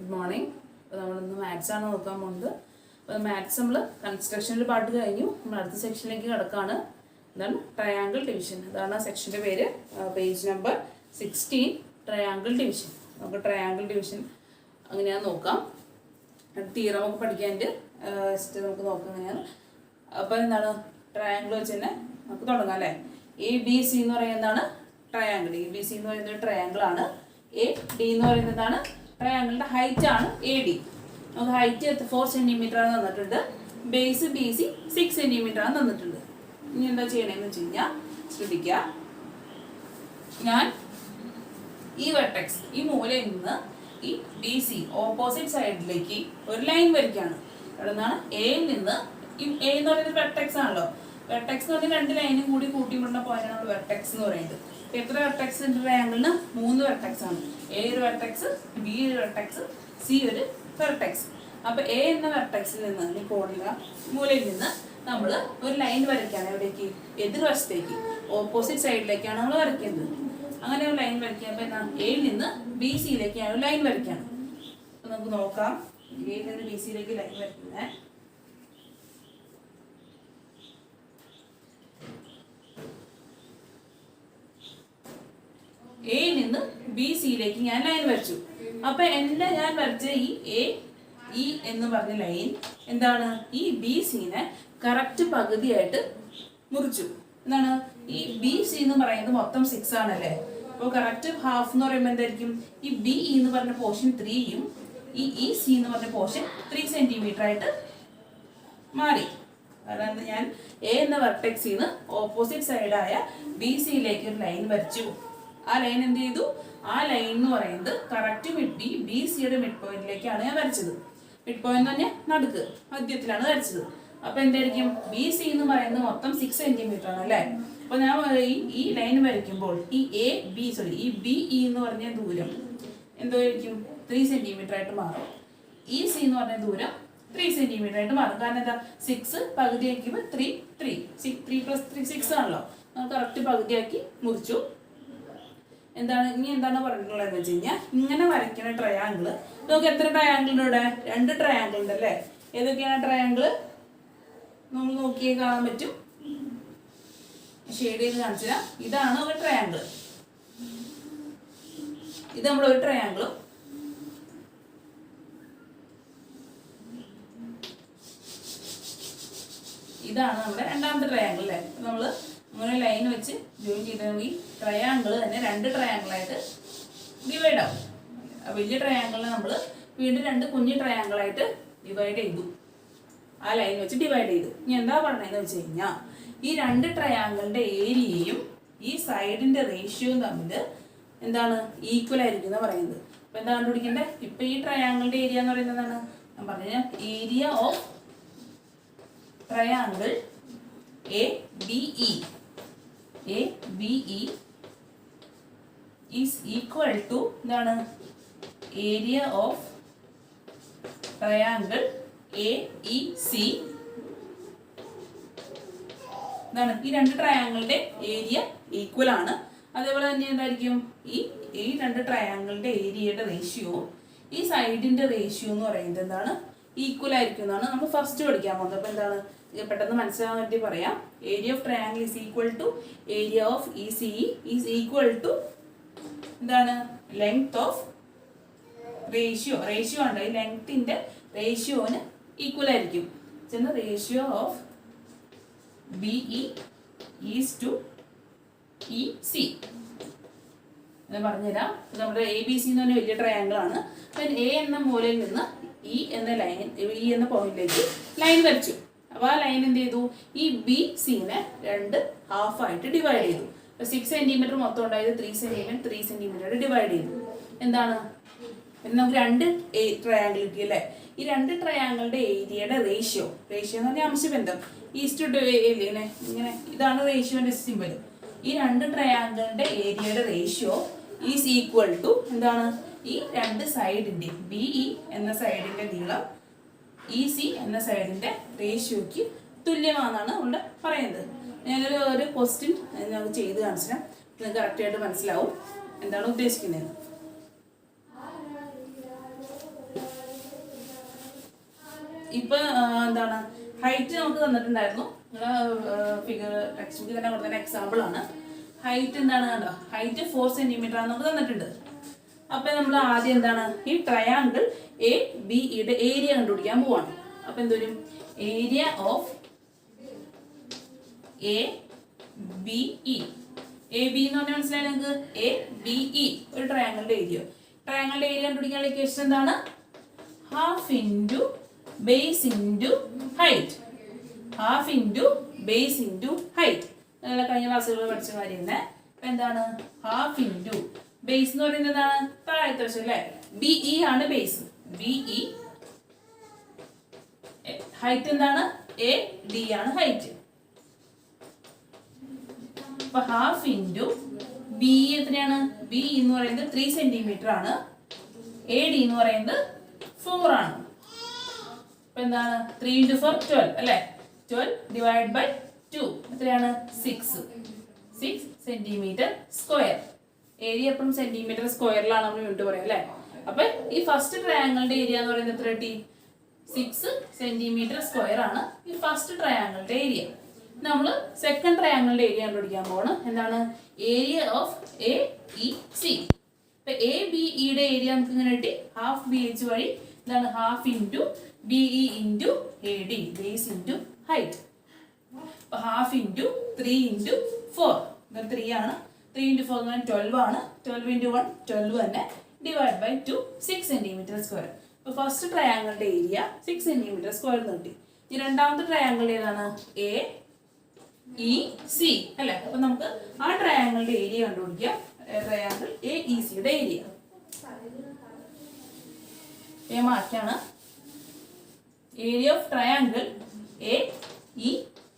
Good morning. അപ്പോൾ നമ്മളിന്ന് മാത്സാണ് നോക്കാൻ പോകുന്നത്. അപ്പോൾ മാത്സ് നമ്മൾ കൺസ്ട്രക്ഷനിൽ പാട്ട് കഴിഞ്ഞു. നമ്മൾ അടുത്ത സെക്ഷനിലേക്ക് കിടക്കുകയാണ്. എന്താണ് ട്രയാങ്കിൾ ഡിവിഷൻ. അതാണ് ആ സെക്ഷൻ്റെ പേര്. Page number 16 triangle division. നമുക്ക് ട്രയാങ്കിൾ ഡിവിഷൻ അങ്ങനെയാണ് നോക്കാം. തീരം നമുക്ക് പഠിക്കാനായിട്ട് നമുക്ക് നോക്കാം എങ്ങനെയാണ്. അപ്പോൾ എന്താണ് ട്രയാങ്കിൾ വെച്ച് തന്നെ നമുക്ക് തുടങ്ങാം അല്ലേ. ABC എന്ന് പറയുന്നതാണ് ട്രയാങ്കിൾ. ABC എന്ന് പറയുന്നത് ട്രയാങ്കിൾ ആണ്. AD എന്ന് പറയുന്നതാണ് ട്രയാങ്കിളിൻ്റെ ഹൈറ്റ് ആണ് AD. നമുക്ക് ഹൈറ്റ് 4 സെൻറ്റിമീറ്റർ ആണ് തന്നിട്ടുണ്ട്. ബേസ് BC 6 സെൻറ്റിമീറ്റർ ആണ് തന്നിട്ടുണ്ട്. ഇനി എന്താ ചെയ്യണമെന്ന് വെച്ച് കഴിഞ്ഞാൽ ശ്രദ്ധിക്കുക. ഞാൻ ഈ വെർട്ടെക്സ് ഈ മൂലയിൽ നിന്ന് ഈ BC ഓപ്പോസിറ്റ് സൈഡിലേക്ക് ഒരു ലൈൻ വരയ്ക്കുകയാണ്. അവിടെ നിന്നാണ് എയിൽ നിന്ന് A എന്ന് പറയുന്നത് വെർട്ടെക്സ് ആണല്ലോ. വെർട്ടെക്സ് എന്ന് പറഞ്ഞാൽ 2 ലൈനും കൂടി കൂട്ടിമുട്ടുന്ന പോയിന്റാണ് നമ്മൾ വെർട്ടെക്സ് എന്ന് പറയുന്നത്. എത്ര വെർട്ടെക്സ് ഉണ്ട് ട്രയാങ്കിളിന്? 3 വെർട്ടെക്സ് ആണ്. A ഒരു വെർട്ടെക്സ്, B ഒരു വെർട്ടെക്സ്, C ഒരു വെർട്ടെക്സ്. അപ്പൊ A എന്ന വെർട്ടെക്സിൽ നിന്ന് ഈ കോണില മൂലയിൽ നിന്ന് നമ്മൾ ഒരു ലൈൻ വരയ്ക്കുകയാണ്. എവിടേക്ക്? എതിർവശത്തേക്ക്, ഓപ്പോസിറ്റ് സൈഡിലേക്കാണ് നമ്മൾ വരയ്ക്കുന്നത്. അങ്ങനെ ഒരു ലൈൻ വരയ്ക്കുമ്പോൾ എന്നാൽ എയിൽ നിന്ന് BCയിലേക്കാണ് ഒരു ലൈൻ വരയ്ക്കുകയാണ്. അപ്പൊ നമുക്ക് നോക്കാം. എയിൽ നിന്ന് BCയിലേക്ക് ലൈൻ വരയ്ക്കുന്നത്. എയിൽ നിന്ന് BCയിലേക്ക് ഞാൻ ലൈൻ വരച്ചു. അപ്പൊ ഞാൻ വരച്ച ഈ AE എന്ന് പറഞ്ഞ ലൈൻ എന്താണ്? ഈ BCനെ കറക്റ്റ് പകുതിയായിട്ട് മുറിച്ചു. എന്താണ്? ഈ BC എന്ന് പറയുന്നത് മൊത്തം 6 ആണല്ലേ. അപ്പോൾ കറക്റ്റ് ഹാഫ് എന്ന് പറയുമ്പോൾ എന്തായിരിക്കും? ഈ BE എന്ന് പറഞ്ഞ പോർഷൻ 3യും ഈ EC എന്ന് പറഞ്ഞ പോർഷൻ 3 സെൻറ്റിമീറ്റർ ആയിട്ട് മാറി. അതായത് ഞാൻ A എന്ന വെർട്ടെക്സിൽ നിന്ന് ഓപ്പോസിറ്റ് സൈഡായ BCയിലേക്ക് ഒരു ലൈൻ വരച്ചു. ആ ലൈൻ എന്ത് ചെയ്തു? ആ ലൈൻ എന്ന് പറയുന്നത് കറക്റ്റ് BCയുടെ മിഡ് പോയിന്റിലേക്കാണ് ഞാൻ വരച്ചത്. മിഡ് പോയിന്റ് തന്നെ നടുക്ക് മധ്യത്തിലാണ് വരച്ചത്. അപ്പൊ എന്തായിരിക്കും? BC എന്ന് പറയുന്നത് മൊത്തം 6 സെൻറ്റിമീറ്റർ ആണ് അല്ലേ. അപ്പൊ ഞാൻ ഈ ലൈൻ വരയ്ക്കുമ്പോൾ ഈ ഈ BE എന്ന് പറഞ്ഞ ദൂരം എന്തായിരിക്കും? 3 സെൻറ്റിമീറ്റർ ആയിട്ട് മാറും. EC എന്ന് പറഞ്ഞ ദൂരം 3 സെൻറ്റിമീറ്റർ ആയിട്ട് മാറും. കാരണം എന്താ? 6 പകുതിയാക്കുമ്പോൾ 3 + 3 6 ആണല്ലോ. നമ്മൾ കറക്റ്റ് പകുതിയാക്കി മുറിച്ചു. ഇനി എന്താണ് പറഞ്ഞിട്ടുള്ളതെന്ന് വെച്ച് കഴിഞ്ഞാൽ, ഇങ്ങനെ വരയ്ക്കുന്ന ട്രയാങ്കിള് നമുക്ക് എത്ര ട്രയാങ്കിൾ ഉണ്ട് ഇവിടെ? 2 ട്രയാങ്കിൾ ഉണ്ട് അല്ലേ. ഏതൊക്കെയാണ് ട്രയാങ്കിള്? നമ്മൾ നോക്കിയേ കാണാൻ പറ്റും. ഷെയ്ഡ് ചെയ്ത് കാണിച്ചു തരാം. ഇതാണ് ഒരു ട്രയാങ്കിൾ. ഇത് നമ്മളൊരു ട്രയാങ്കിളും ഇതാണ് നമ്മുടെ രണ്ടാമത്തെ ട്രയാങ്കിൾ അല്ലേ. നമ്മൾ അങ്ങനെ ലൈൻ വെച്ച് ജോയിൻ ചെയ്തെങ്കിൽ ട്രയാങ്കിൾ തന്നെ 2 ട്രയാങ്കിളായിട്ട് ഡിവൈഡ് ആവും. വലിയ ട്രയാങ്കിളിനെ നമ്മൾ വീണ്ടും 2 കുഞ്ഞു ട്രയാങ്കിളായിട്ട് ഡിവൈഡ് ചെയ്തു. ആ ലൈൻ വെച്ച് ഡിവൈഡ് ചെയ്തു. ഇനി എന്താ പറഞ്ഞതെന്ന് വെച്ച് കഴിഞ്ഞാൽ, ഈ 2 ട്രയാങ്കിളിൻ്റെ ഏരിയയും ഈ സൈഡിൻ്റെ റേഷ്യോയും തമ്മിൽ എന്താണ്? ഈക്വൽ ആയിരിക്കും എന്ന് പറയുന്നത്. അപ്പോൾ എന്താ കണ്ടുപിടിക്കേണ്ടത്? ഇപ്പം ഈ ട്രയാങ്കിളിൻ്റെ ഏരിയ എന്ന് പറയുന്നത് എന്താണ്? ഞാൻ പറഞ്ഞ area of triangle ABE is equal to എന്താണ്? Area of triangle AEC. എന്താണ്? ഈ 2 ട്രയാങ്കിളിന്റെ ഏരിയ ഈക്വൽ ആണ്. അതേപോലെ തന്നെ എന്തായിരിക്കും? ഈ 2 ട്രയാങ്കിളിന്റെ ഏരിയയുടെ റേഷ്യോ ഈ സൈഡിന്റെ റേഷ്യോ എന്ന് പറയുന്നത് എന്താണ്? ഈക്വൽ ആയിരിക്കും എന്നാണ് നമ്മൾ ഫസ്റ്റ് പഠിക്കാൻ പോകുന്നത്. അപ്പോൾ എന്താണ്? പെട്ടെന്ന് മനസ്സിലാകാൻ വേണ്ടി പറയാം. Area of triangle is equal to area of ECE is equal to എന്താണ്? ലെങ്ത് ഓഫ് റേഷ്യോ ഉണ്ട്. ഈ ലെങ്ത്തിന്റെ റേഷ്യോന് ഈക്വൽ ആയിരിക്കും. ചെന്ന് ratio of BE is to EC എന്ന് പറഞ്ഞുതരാം. നമ്മുടെ ABC എന്ന് പറഞ്ഞ വലിയ ട്രയാങ്കിൾ ആണ്. അപ്പം A എന്ന മൂലയിൽ നിന്ന് E എന്ന പോയിന്റിലേക്ക് ലൈൻ വരച്ചു. അപ്പോൾ ആ ലൈൻ എന്ത് ചെയ്തു? ഈ BCനെ 2 ഹാഫായിട്ട് ഡിവൈഡ് ചെയ്തു. 6 സെൻറ്റിമീറ്റർ മൊത്തം ഉണ്ടായത് 3 സെൻറ്റിമീറ്റർ ഡിവൈഡ് ചെയ്തു. എന്താണ്? പിന്നെ നമുക്ക് 2 ട്രയാങ്കിൾ കിട്ടി അല്ലേ. ഈ 2 ട്രയാങ്കിളുടെ ഏരിയയുടെ റേഷ്യോ എന്ന് പറഞ്ഞാൽ അംശബന്ധം ഇങ്ങനെ ഇതാണ് റേഷ്യോന്റെ സിമ്പിൾ. ഈ 2 ട്രയാങ്കിളിന്റെ ഏരിയയുടെ റേഷ്യോ ഈസ് ഈക്വൽ ടു എന്താണ്? ഈ 2 സൈഡിന്റെ BE എന്ന സൈഡിന്റെ നീളം EC എന്ന സൈഡിന്റെ റേഷ്യോയ്ക്ക് തുല്യമാണെന്നാണ് ഇവിടെ പറയുന്നത്. ഞാനൊരു ക്വസ്റ്റ്യൻ ഞങ്ങൾക്ക് ചെയ്ത് കാണിച്ചാൽ നിങ്ങൾക്ക് കറക്റ്റായിട്ട് മനസ്സിലാവും എന്താണ് ഉദ്ദേശിക്കുന്നത്. ഇപ്പൊ എന്താണ് ഹൈറ്റ് നമുക്ക് തന്നിട്ടുണ്ടായിരുന്നു. ഫിഗർ ടെക്സ്റ്റ് ബുക്കിൽ തന്നെ കൊടുത്ത എക്സാമ്പിൾ ആണ്. ഹൈറ്റ് എന്താണ് കണ്ടോ, ഹൈറ്റ് 4 സെന്റിമീറ്റർ ആണ് നമുക്ക് തന്നിട്ടുണ്ട്. അപ്പൊ നമ്മൾ ആദ്യം എന്താണ് ഈ ട്രയാങ്കിൾ എ ബി ഇയുടെ ഏരിയ കണ്ടുപിടിക്കാൻ പോവാണ്. അപ്പൊ എന്തോരും area of A B E. A B എന്ന് പറഞ്ഞാൽ മനസ്സിലായി നിങ്ങൾക്ക്? എ ബി ഇ ഒരു ട്രയാങ്കിളിന്റെ ഏരിയ. ട്രയാങ്കിളിന്റെ ഏരിയ കണ്ടുപിടിക്കാനുള്ള ഇക്വേഷൻ എന്താണ്? Half into base into height. Half into base into height. നിങ്ങൾ കഴിഞ്ഞ ക്ലാസ്സുകളിൽ പഠിച്ച കാര്യം തന്നെ. അപ്പൊ എന്താണ് ഹാഫ് ഇൻറ്റു ബേസ് എന്ന് പറയുന്നത് എന്താണ്? താഴത്തെ വശം അല്ലെ? ബി ഇ ആണ് ബേസ്. B E. ഹൈറ്റ് എന്താണ്? എ ഡി ആണ് ഹൈറ്റ്. അപ്പൊ ഹാഫ് ഇൻറ്റു ബി എത്രയാണ്? ബി എന്ന് പറയുന്നത് 3 സെന്റിമീറ്റർ ആണ്. എ ഡി എന്ന് പറയുന്നത് 4 ആണ്. അപ്പൊ എന്താണ് 3 × 4 12 അല്ലെ? 12 ഡിവൈഡ് ബൈ 2 എത്രയാണ്? 6 സെന്റിമീറ്റർ സ്ക്വയർ. ഏരിയ എപ്പോഴും സെന്റിമീറ്റർ സ്ക്വയറിലാണ് നമ്മൾ യൂണിറ്റ് പറയാം അല്ലെ? അപ്പൊ ഈ ഫസ്റ്റ് ട്രയാങ്കിളിന്റെ ഏരിയ എന്ന് പറയുന്നത് എത്ര കിട്ടി? 6 സെന്റിമീറ്റർ സ്ക്വയർ ആണ് ഈ ഫസ്റ്റ് ട്രയാങ്കിളിന്റെ ഏരിയ. നമ്മൾ സെക്കൻഡ് ട്രയാങ്കിളിന്റെ ഏരിയ കണ്ടുപിടിക്കാൻ പോകണം. എന്താണ്? Area of A E C. ഇപ്പൊ എ ബി ഇയുടെ ഏരിയ നമുക്ക് ഇങ്ങനെ കിട്ടി. ഹാഫ് ബി എച്ച് വഴി എന്താണ്? Half into B E into A D, base into height. അപ്പൊ ഹാഫ് ഇൻറ്റു 3 × 4 3 ആണ്. 3 × 4 എന്ന് പറഞ്ഞാൽ 12 ആണ്. 12 × 1 12 തന്നെ. Divide by 2 6 centimetre square. ഇപ്പൊ ഫസ്റ്റ് ട്രയാങ്കിളിന്റെ ഏരിയ 6 സെന്റിമീറ്റർ സ്ക്വയർ കിട്ടി. ഈ രണ്ടാമത്തെ ട്രയാങ്കിൾ ഏതാണ്? എ ഇ സി അല്ലെ? അപ്പൊ നമുക്ക് ആ ട്രയാങ്കിളിന്റെ ഏരിയ കണ്ടുപിടിക്കാം. ട്രയാങ്കിൾ എ ഇ സിയുടെ ഏരിയ മാറ്റാണ്. Area of triangle A E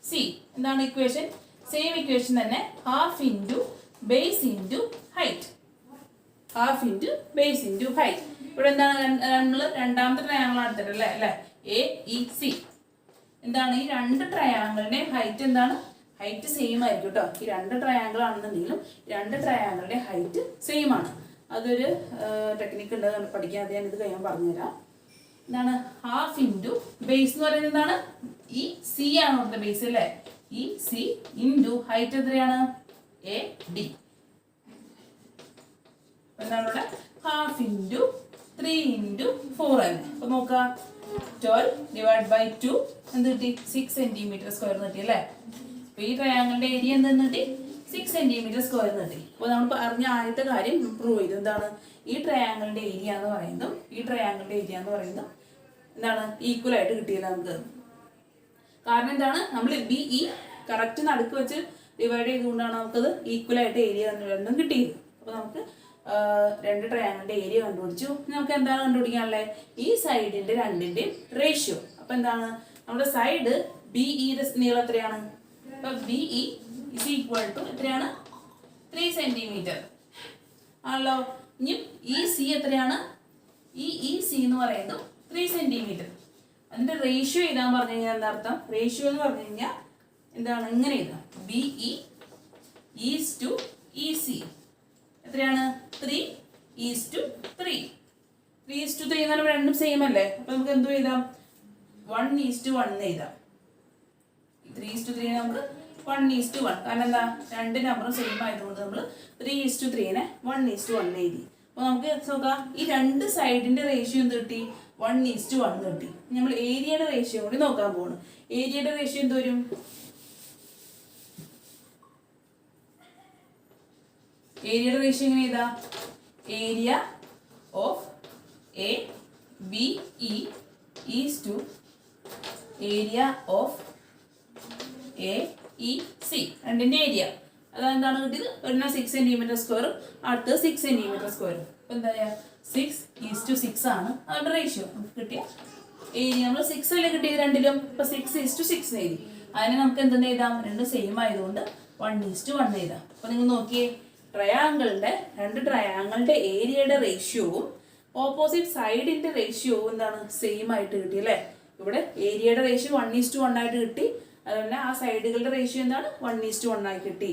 C എന്താണ് ഇക്വേഷൻ? സെയിം ഇക്വേഷൻ തന്നെ. Half into base into height. Half into base into height. ഇവിടെ എന്താണ് നമ്മൾ രണ്ടാമത്തെ ട്രയാങ്കിൾ എടുത്തിട്ടല്ലേ അല്ലെ? A E C. എന്താണ് ഈ രണ്ട് ട്രയാങ്കിളിന്റെ ഹൈറ്റ് എന്താണ്? ഹൈറ്റ് സെയിം ആയിരിക്കും കേട്ടോ. ഈ രണ്ട് ട്രയാങ്കിൾ ആണെന്നുണ്ടെങ്കിലും രണ്ട് ട്രയാങ്കിളിന്റെ ഹൈറ്റ് സെയിം ആണ്. അതൊരു ടെക്നിക്ക് ഉണ്ട് പഠിക്കാൻ. അത് ഞാനിത് കഴിയാൻ പറഞ്ഞുതരാം. എന്താണ് ഹാഫ് ഇൻറ്റു ബേസ് എന്ന് പറയുന്നത് എന്താണ്? ഈ സി ആണ് ഇവിടുത്തെ ബേസ് അല്ലേ? ഈ സി ഇൻറ്റു ഹൈറ്റ് എത്രയാണ്? A D. എന്താണ് ഇവിടെ? ഹാഫ് ഇൻറ്റു 3 × 4 തന്നെ. അപ്പൊ നോക്കാം. 12 ഡിവൈഡ് ബൈ 2 എന്ത് കിട്ടി? 6 സെന്റിമീറ്റർ സ്ക്വയർ കിട്ടി അല്ലേ? അപ്പൊ ഈ ട്രയാങ്കിളിന്റെ ഏരിയ എന്തെന്ന് കിട്ടി? 6 സെന്റിമീറ്റർ സ്ക്വയർ കിട്ടി. അപ്പൊ നമ്മൾ അറിഞ്ഞ ആദ്യത്തെ കാര്യം പ്രൂവ് ചെയ്തു. എന്താണ് ഈ ട്രയാങ്കിളിന്റെ ഏരിയ എന്ന് പറയുന്നതും ഈ ട്രയാങ്കിളിന്റെ ഏരിയ എന്ന് പറയുന്നതും എന്താണ് ഈക്വൽ ആയിട്ട് കിട്ടിയത് നമുക്ക്. കാരണം എന്താണ്? നമ്മൾ ബി ഇ കറക്റ്റ് നടുക്ക് വെച്ച് ഡിവൈഡ് ചെയ്തുകൊണ്ടാണ് നമുക്കത് ഈക്വൽ ആയിട്ട് ഏരിയ രണ്ടും കിട്ടിയത്. അപ്പൊ നമുക്ക് രണ്ട് ട്രയാങ്കിളിന്റെ ഏരിയ കണ്ടുപിടിച്ചു. നമുക്ക് എന്താണ് കണ്ടുപിടിക്കാനുള്ളത്? ഈ സൈഡിന്റെ രണ്ടിന്റെയും റേഷ്യോ. അപ്പൊ എന്താണ് നമ്മുടെ സൈഡ് ബി ഇയുടെ നീളം എത്രയാണ്? അപ്പൊ B E is equal to എത്രയാണ്? 3 സെന്റിമീറ്റർ ആണല്ലോ. ഇനി ഈ സി എത്രയാണ്? ഈ സി എന്ന് പറയുന്നത് 3 സെന്റിമീറ്റർ. അതിന്റെ റേഷ്യോ എഴുതാൻ പറഞ്ഞു കഴിഞ്ഞാൽ എന്താ അർത്ഥം? റേഷ്യോ എന്ന് പറഞ്ഞു കഴിഞ്ഞാൽ എന്താണ്? ഇങ്ങനെ എഴുതാം. B E is to E C എത്രയാണ്? 3 ഈസ് ടു 3. 3 ഈസ് ടു 3 എന്ന് പറയുമ്പോൾ രണ്ടും സെയിം അല്ലേ? അപ്പൊ നമുക്ക് എന്ത് എഴുതാം? 1 ഈസ് ടു 1 എഴുതാം. 3 ഈസ് ടു 3 നമുക്ക് 1 ഈസ് ടു 1. കാരണം എന്താ? രണ്ട് നമ്പറും സെയിം ആയതുകൊണ്ട് നമ്മൾ 3 ഈസ് ടു 3നെ 1 ഈസ് ടു 1 എഴുതി. അപ്പൊ നമുക്ക് നോക്കാം. ഈ രണ്ട് സൈഡിന്റെ റേഷ്യോ എന്ത് കിട്ടി? 1 ഈസ് ടു 1 കിട്ടി. നമ്മൾ ഏരിയയുടെ റേഷ്യോ കൂടി നോക്കാൻ പോകണം. ഏരിയയുടെ റേഷ്യോ എന്ത് വരും? ഏരിയയുടെ റേഷ്യോ എങ്ങനെ എഴുതാ? Area of A B E is to area of A E C. രണ്ടിന്റെ ഏരിയ അതെന്താണ് കിട്ടിയത്? ഒരെണ്ണം 6 സെന്റിമീറ്റർ സ്ക്വയറും അടുത്തത് 6 സെന്റിമീറ്റർ സ്ക്വയറും. അപ്പൊ എന്താ പറയാ? 6 ഈസ് ടു 6 ആണ് അവരുടെ റേഷ്യോ. നമുക്ക് കിട്ടിയ ഏരിയ നമ്മൾ 6 അല്ലേ കിട്ടിയത് രണ്ടിലും. ഇപ്പൊ 6 ഈസ് ടു 6 എഴുതി. അതിനെ നമുക്ക് എന്തെന്ന് എഴുതാം? രണ്ടും സെയിം ആയതുകൊണ്ട് 1 ഈസ് ടു 1 എഴുതാം. അപ്പൊ നിങ്ങൾ നോക്കിയേ, രണ്ട് ട്രയാങ്കിളിന്റെ ഏരിയയുടെ റേഷ്യോവും ഓപ്പോസിറ്റ് സൈഡിന്റെ റേഷ്യോവും എന്താണ്? സെയിം ആയിട്ട് കിട്ടി അല്ലേ? ഇവിടെ ഏരിയയുടെ റേഷ്യോ 1 ഈസ് ടു 1 ആയിട്ട് കിട്ടി. അതുപോലെ ആ സൈഡുകളുടെ റേഷ്യോ എന്താണ്? 1 ഈസ് ടു 1 ആയി കിട്ടി.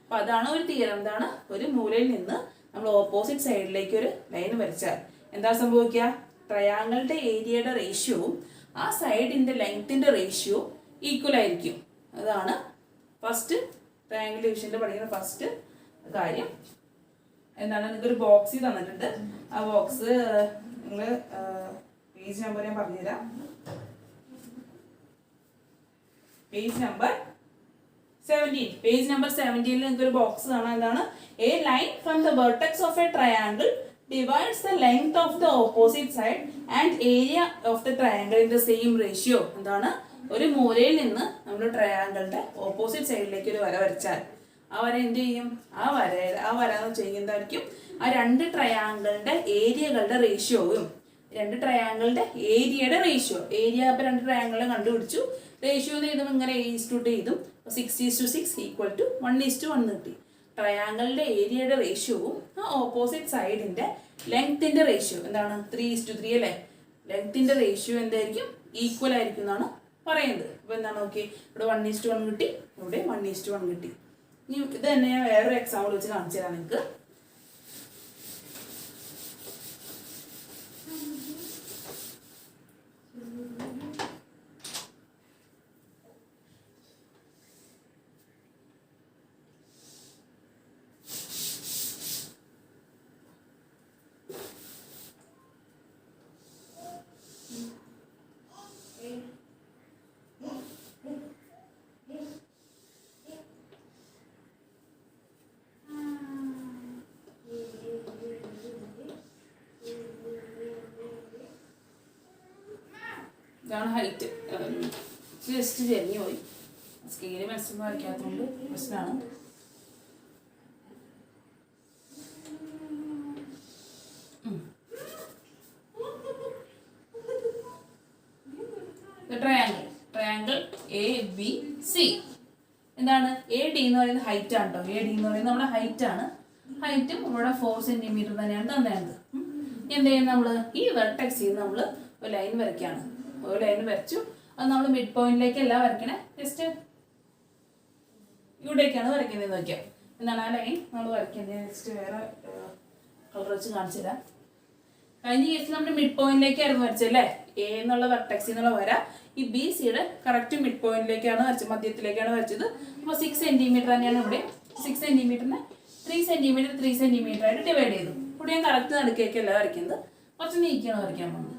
അപ്പൊ അതാണ് ഒരു തിയറം. എന്താണ്? ഒരു മൂലയിൽ നിന്ന് നമ്മൾ ഓപ്പോസിറ്റ് സൈഡിലേക്ക് ഒരു ലൈൻ വരച്ചാൽ എന്താ സംഭവിക്കുക? ട്രയാങ്കിളിന്റെ ഏരിയയുടെ റേഷ്യോവും ആ സൈഡിൻ്റെ ലെങ്ത്തിൻ്റെ റേഷ്യോ ഈക്വൽ ആയിരിക്കും. അതാണ് ഫസ്റ്റ് ട്രയാങ്കിൾ ഡിവിഷനിൽ പഠിക്കുന്ന ഫസ്റ്റ് കാര്യം. എന്താണ്, നിങ്ങൾക്കൊരു ബോക്സ് തന്നിട്ടുണ്ട്. ആ ബോക്സ് നിങ്ങൾ പേജ് നമ്പർ ഞാൻ പറഞ്ഞുതരാം. Page number 17. പേജ് നമ്പർ 17 നിങ്ങൾക്ക് ഒരു ബോക്സ് കാണാം. എന്താണ്, A line from the vertex of A triangle divides the length of the opposite side and area of the triangle in the same ratio. എന്താണ്, ഒരു മൂലയിൽ നിന്ന് നമ്മൾ ട്രയാങ്കിളിന്റെ ഓപ്പോസിറ്റ് സൈഡിലേക്ക് ഒരു വര വരച്ചാൽ ആ വര എന്ത് ചെയ്യും, ആ വര ചെയ്യുന്നതായിരിക്കും ആ രണ്ട് ട്രയാങ്കിളിന്റെ ഏരിയകളുടെ റേഷ്യോയും രണ്ട് ട്രയാങ്കിളിന്റെ ഏരിയയുടെ റേഷ്യോ. ഏരിയ അപ്പോൾ രണ്ട് ട്രയാങ്കിളും കണ്ടുപിടിച്ചു. റേഷ്യോ ചെയ്തും ഇങ്ങനെ 8:2 ചെയ്തും 6:6 ഈക്വൽ ടു 1:1 കിട്ടി. ട്രയാങ്കിളിന്റെ ഏരിയയുടെ റേഷ്യോവും ആ ഓപ്പോസിറ്റ് സൈഡിന്റെ ലെങ്ത്തിന്റെ റേഷ്യോ എന്താണ് 3:3 അല്ലേ. ലെങ്ത്തിന്റെ റേഷ്യോ എന്തായിരിക്കും, ഈക്വൽ ആയിരിക്കും എന്നാണ് പറയുന്നത്. അപ്പോൾ എന്താണ്, ഓക്കെ, ഇവിടെ 1:1 കിട്ടി, ഇവിടെ 1:1 കിട്ടി. ഇനി ഇത് തന്നെ ഞാൻ വേറൊരു എക്സാമ്പിൾ വെച്ച് കാണിച്ചു തരാം നിങ്ങൾക്ക്. ഇതാണ് ഹൈറ്റ്. ജസ്റ്റ് ചെരിഞ്ഞു പോയി, സ്കെയില് മനസ്സിൽ വരയ്ക്കാത്തതുകൊണ്ട് പ്രശ്നമാണ്. ട്രയാങ്കിൾ എ ബി സി എന്താണ്, എ ഡി എന്ന് പറയുന്നത് ഹൈറ്റ് ആണ് കേട്ടോ. എ ഡി എന്ന് പറയുന്നത് നമ്മുടെ ഹൈറ്റ് ആണ്. ഹൈറ്റും ഇവിടെ 4 സെന്റിമീറ്റർ തന്നെയാണ് തന്നത്. എന്ത് ചെയ്യും, നമ്മൾ ഈ വെർട്ടെക്സിൽ നമ്മൾ ഒരു ലൈൻ വരയ്ക്കുകയാണ്. ഒരു ലൈൻ വരച്ചു. അത് നമ്മൾ മിഡ് പോയിന്റിലേക്കല്ല വരയ്ക്കണേ, ജസ്റ്റ് ഇവിടേക്കാണ് വരയ്ക്കുന്നത് നോക്കിയാൽ. എന്താണ് ആ ലൈൻ നമ്മൾ വരയ്ക്കുന്നത്, ജസ്റ്റ് വേറെ കളർ വെച്ച് കാണിച്ചു തരാം. കഴിഞ്ഞ കേസിൽ നമ്മൾ മിഡ് പോയിന്റിലേക്കായിരുന്നു വരച്ചല്ലേ, എ എന്നുള്ള വെർട്ടെക്സിൽ നിന്നുള്ള വര ഈ ബി സിയുടെ കറക്റ്റ് മിഡ് പോയിന്റിലേക്കാണ് വരച്ചത്, മധ്യത്തിലേക്കാണ് വരച്ചത്. അപ്പോൾ 6 സെന്റിമീറ്റർ തന്നെയാണ് ഇവിടെ. 6 സെന്റിമീറ്ററിനെ 3 സെന്റിമീറ്റർ 3 സെന്റിമീറ്റർ ആയിട്ട് ഡിവൈഡ് ചെയ്തു. ഇവിടെ ഞാൻ കറക്റ്റ് നടുക്കേക്കല്ല വരയ്ക്കുന്നത്, കുറച്ച് നീക്കിയാണ് വരയ്ക്കാൻ പോകുന്നത്.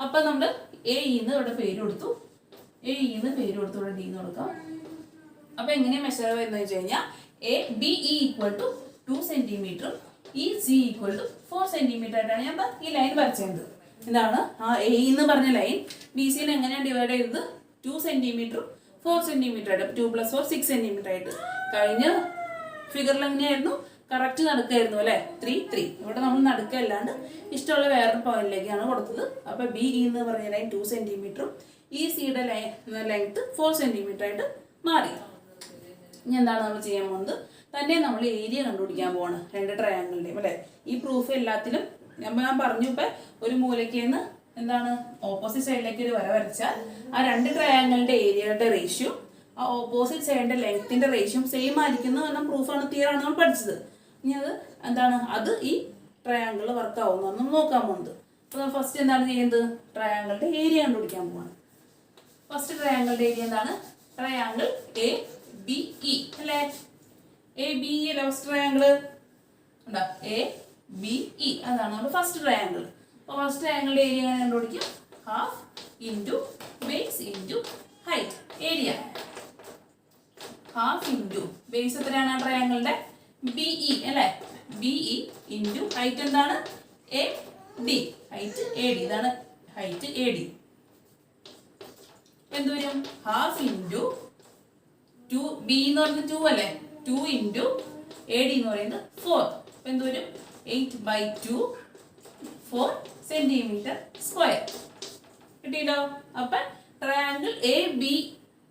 അപ്പൊ നമ്മൾ എ ഇന്ന് ഇവിടെ പേര് കൊടുത്തു, എ ഇന്ന് പേര് കൊടുത്തു, ഇവിടെ ഡി എന്ന് കൊടുക്കാം. അപ്പൊ എങ്ങനെയാ മെഷർ വരുന്നത് വെച്ച് കഴിഞ്ഞാൽ A B E equal to 2 സെന്റിമീറ്ററും E C equal to 4 centimetre ആയിട്ടാണ് ഞാൻ ഈ ലൈൻ വരച്ചത്. എന്താണ് ആ എ എന്ന് പറഞ്ഞ ലൈൻ ബി സിനെ എങ്ങനെയാണ് ഡിവൈഡ് ചെയ്തത്, 2 സെന്റിമീറ്ററും 4 സെന്റിമീറ്റർ ആയിട്ട്. 2 + 4 6 സെന്റിമീറ്റർ ആയിട്ട്. കഴിഞ്ഞ ഫിഗറിൽ എങ്ങനെയായിരുന്നു, കറക്റ്റ് നടുക്കായിരുന്നു അല്ലേ, 3 3. ഇവിടെ നമ്മൾ നടുക്കല്ലാണ്ട് ഇഷ്ടമുള്ള വേറൊരു പോയിന്റിലേക്കാണ് കൊടുത്തത്. അപ്പൊ ബി ഇ എന്ന് പറഞ്ഞ ലൈൻ 2 സെന്റിമീറ്ററും ഈ സിയുടെ ലെങ്ത് 4 സെന്റിമീറ്റർ ആയിട്ട് മാറി. ഇനി എന്താണ് നമ്മൾ ചെയ്യാൻ പോകുന്നത്, തന്നെ നമ്മൾ ഏരിയ കണ്ടുപിടിക്കാൻ പോവാണ് രണ്ട് ട്രയാങ്കിളിന്റെയും അല്ലേ. ഈ പ്രൂഫ് എല്ലാത്തിലും ഞാൻ പറഞ്ഞു. ഇപ്പൊ ഒരു മൂലയ്ക്ക് നിന്ന് എന്താണ് ഓപ്പോസിറ്റ് സൈഡിലേക്ക് ഒരു വര വരച്ചാൽ ആ രണ്ട് ട്രയാങ്കിളിന്റെ ഏരിയയുടെ റേഷ്യോ ആ ഓപ്പോസിറ്റ് സൈഡിന്റെ ലെങ്ത്തിന്റെ റേഷ്യോ സെയിം ആയിരിക്കുന്നു എന്ന പ്രൂഫാണ്, തിയറാണ് നമ്മൾ പഠിച്ചത്. ഇനി അത് എന്താണ്, അത് ഈ ട്രയാങ്കിൾ വർക്ക് ആവുന്നതാണ് നമ്മൾ നോക്കാൻ പോകുന്നത്. അപ്പോൾ ഫസ്റ്റ് എന്താണ് ചെയ്യുന്നത്, ട്രയാങ്കിളിന്റെ ഏരിയ കണ്ടുപിടിക്കാൻ പോവാണ്. ഫസ്റ്റ് ട്രയാങ്കിളിന്റെ ഏരിയ എന്താണ്, ട്രയാങ്കിൾ എ ബി ഇ അല്ലേ. എ ബി ഇ അല്ലേ ഫസ്റ്റ് ട്രയാങ്കിൾ ഉണ്ടോ, എ ബി ഇ അതാണ് നമ്മുടെ ഫസ്റ്റ് ട്രയാങ്കിൾ. അപ്പോൾ ഫസ്റ്റ് ട്രയാങ്കിളിന്റെ ഏരിയ എങ്ങനെ കണ്ടുപിടിക്കും, half into base into height. Area half into base എത്രയാണ് ആ ട്രയാങ്കിളിന്റെ, ബി ഇ അല്ലേ, ബി ഇ ഇൻറ്റു ഹൈറ്റ് എന്താണ്, A D, height A D, ഇതാണ് ഹൈറ്റ് എ ഡി. എന്ത് വരും, ഹാഫ് ഇൻറ്റു 2, ബി എന്ന് പറയുന്നത് 2 അല്ലേ, 2 ഇൻറ്റു എ ഡി എന്ന് പറയുന്നത് 4. അപ്പം എന്ത് വരും, 8/2 4 സെന്റിമീറ്റർ സ്ക്വയർ കിട്ടിയിട്ടോ. അപ്പം ട്രയാങ്കിൾ എ ബി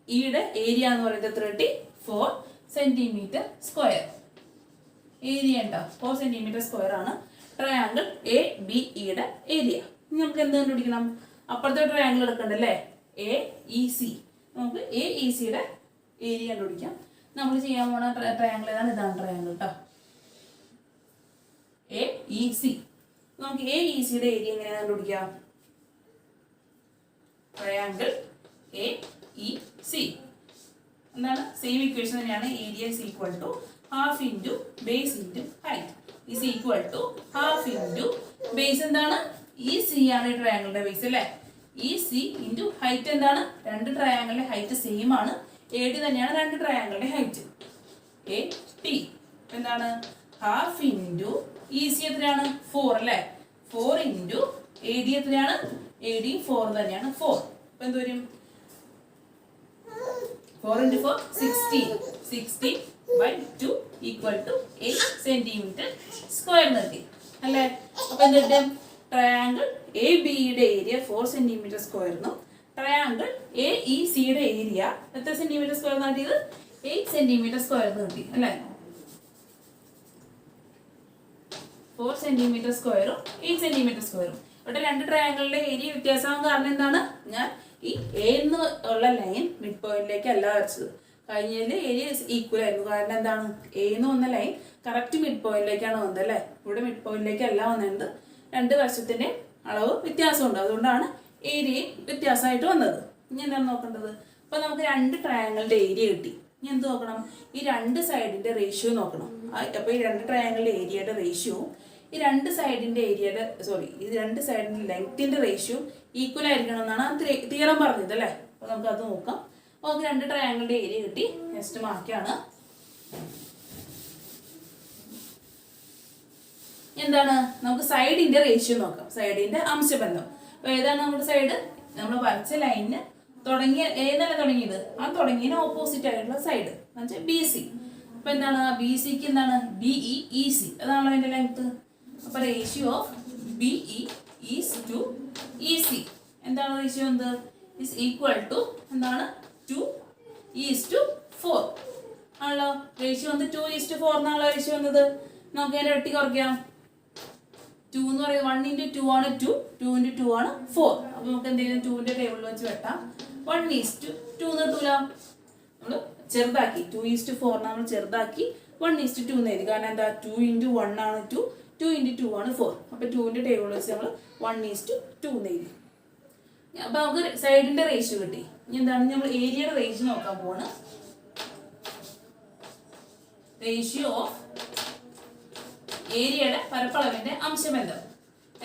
ഇയുടെ ഏരിയ എന്ന് പറയുന്നത് എത്ര കിട്ടി, 4 സെന്റിമീറ്റർ സ്ക്വയർ. ഏരിയ ഉണ്ടോ, 4 സെന്റിമീറ്റർ സ്ക്വയർ ആണ് ട്രയാങ്കിൾ എ ബി ഇയുടെ ഏരിയ. ഇനി നമുക്ക് എന്ത് കണ്ടുപിടിക്കണം, അപ്പുറത്തെ ട്രയാങ്കിൾ എടുക്കണ്ടല്ലേ, എ ഇ സി. നമുക്ക് എ ഇ സിയുടെ ഏരിയ കണ്ടുപിടിക്കാം. നമ്മൾ ചെയ്യാൻ പോണ ട്രയാങ്കിൾ ഏതാണ്, ഇതാണ് ട്രയാങ്കിൾ കേട്ടോ, എ ഇ സി. നമുക്ക് എ ഇ സിയുടെ ഏരിയ എങ്ങനെയാണ് കണ്ടുപിടിക്കാം, ട്രയാങ്കിൾ എ ഇ സി. എന്താണ് സെയിം ഇക്വേഷൻ തന്നെയാണ്. Area is equal to half into base into height is equal to half into base എന്താണ് ഈ സി ആണ് ഈ ട്രയാങ്കിളിന്റെ ബേസ് അല്ലേ. ഈ സി ഇൻറ്റു ഹൈറ്റ് എന്താണ് രണ്ട് ട്രയാങ്കിളിന്റെ ഹൈറ്റ് സെയിം ആണ്. എ ഡി തന്നെയാണ് രണ്ട് ട്രയാങ്കിളിന്റെ ഹൈറ്റ്. എ ടി എന്താണ് ഹാഫ് ഇൻറ്റു ഇ സി എത്രയാണ് 4 അല്ലേ. 4 ഇൻറ്റു എ ഡി എത്രയാണ് എ ഡി 4 തന്നെയാണ് 4. അപ്പൊ എന്ത് വരും 4 into 4 16. 16/2 equal to 8 centimeter square നിർത്തി അല്ലേ. അപ്പൊ എന്ത് കിട്ടും ട്രയാങ്കിൾ എ ബിയുടെ ഏരിയ 4 centimeter square എന്നും ട്രയാങ്കിൾ എ ഇ സിയുടെ ഏരിയ എത്ര സെന്റിമീറ്റർ സ്ക്വയർ കിട്ടിയത് 8 centimeter square കിട്ടി അല്ലേ. 4 centimeter square 8 centimeter square. ഇവിടെ രണ്ട് ട്രയാങ്കിളിന്റെ ഏരിയ വ്യത്യാസമാകാൻ കാരണം എന്താണ് ഞാൻ ഈ എ എന്ന് ഉള്ള ലൈൻ മിഡ് പോയിന്റിലേക്ക് അല്ല വരച്ചത്. കഴിഞ്ഞതിൽ ഏരിയ ഈക്വൽ ആയിരുന്നു. കാരണം എന്താണ് എ എന്ന് വന്ന ലൈൻ കറക്റ്റ് മിഡ് പോയിന്റിലേക്കാണ് വന്നത് അല്ലേ. ഇവിടെ മിഡ് പോയിന്റിലേക്ക് അല്ല വന്നത്. രണ്ട് വശത്തിന്റെ അളവ് വ്യത്യാസമുണ്ട്. അതുകൊണ്ടാണ് ഏരിയയും വ്യത്യാസമായിട്ട് വന്നത്. ഇനി എന്താണ് നോക്കേണ്ടത്. അപ്പൊ നമുക്ക് രണ്ട് ട്രയാങ്കിളിന്റെ ഏരിയ കിട്ടി. ഇനി എന്ത് നോക്കണം ഈ രണ്ട് സൈഡിന്റെ റേഷ്യോ നോക്കണം. അപ്പൊ ഈ രണ്ട് ട്രയാങ്കിളിന്റെ ഏരിയയുടെ റേഷ്യോ ഈ രണ്ട് സൈഡിന്റെ ഏരിയയുടെ ഈ രണ്ട് സൈഡിന്റെ ലെങ്ത്തിന്റെ റേഷ്യോ ഈക്വൽ ആയിരിക്കണം എന്നാണ് ആ തിയറം പറഞ്ഞത് അല്ലേ. അപ്പൊ നമുക്ക് അത് നോക്കാം. നമുക്ക് രണ്ട് ട്രയാങ്കിളിന്റെ ഏരിയ കിട്ടി. നെക്സ്റ്റ് മാർക്കാണ് എന്താണ് നമുക്ക് സൈഡിന്റെ റേഷ്യോ നോക്കാം. സൈഡിന്റെ അംശബന്ധം. അപ്പൊ ഏതാണ് നമ്മുടെ സൈഡ് നമ്മൾ വരച്ച ലൈനിന് തുടങ്ങിയ ഏതല്ല തുടങ്ങിയത് ആ തുടങ്ങിയതിന് ഓപ്പോസിറ്റ് ആയിട്ടുള്ള സൈഡ് എന്നുവെച്ചാൽ ബി സി. അപ്പൊ എന്താണ് ബി സിക്ക് എന്താണ് ബി ഇ ഇ സി അതാണല്ലോ അതിന്റെ ലെങ്ത്. അപ്പൊ ratio of B E is to E C എന്താണ് റേഷ്യോ എന്ത് ഇസ് ഈക്വൽ ടു എന്താണ് 2:4 ആണല്ലോ. റേഷ്യോ വന്ന് 2:4 എന്നാണല്ലോ റേഷ്യോ വന്നത്. നമുക്ക് അതിനെ വെട്ടി കുറയ്ക്കാം. 2 എന്ന് പറയുന്നത് 1 into 2 ആണ് 2, 2 into 2 ആണ് 4. അപ്പൊ നമുക്ക് എന്തെങ്കിലും 2ന്റെ ടേബിളിൽ വെച്ച് വെട്ടാം. 1:2 എന്ന് കിട്ടൂല. നമ്മൾ ചെറുതാക്കി 2:4 നമ്മൾ ചെറുതാക്കി 1:2 എന്ന് എഴുതി. കാരണം എന്താ 2 into 1 ആണ് 2, 2 into 2 ആണ് 4. അപ്പൊ 2ന്റെ ടേബിളിൽ വെച്ച് നമ്മൾ 1:2 എന്ന് എഴുതി. അപ്പൊ നമുക്ക് സൈഡിന്റെ റേഷ്യോ കിട്ടി. ഇനി എന്താണ് നമ്മൾ ഏരിയയുടെ റേഷ്യോ നോക്കാൻ പോവാണ്. റേഷ്യോ ഓഫ് ഏരിയയുടെ പരപ്പളവിന്റെ അംശബന്ധം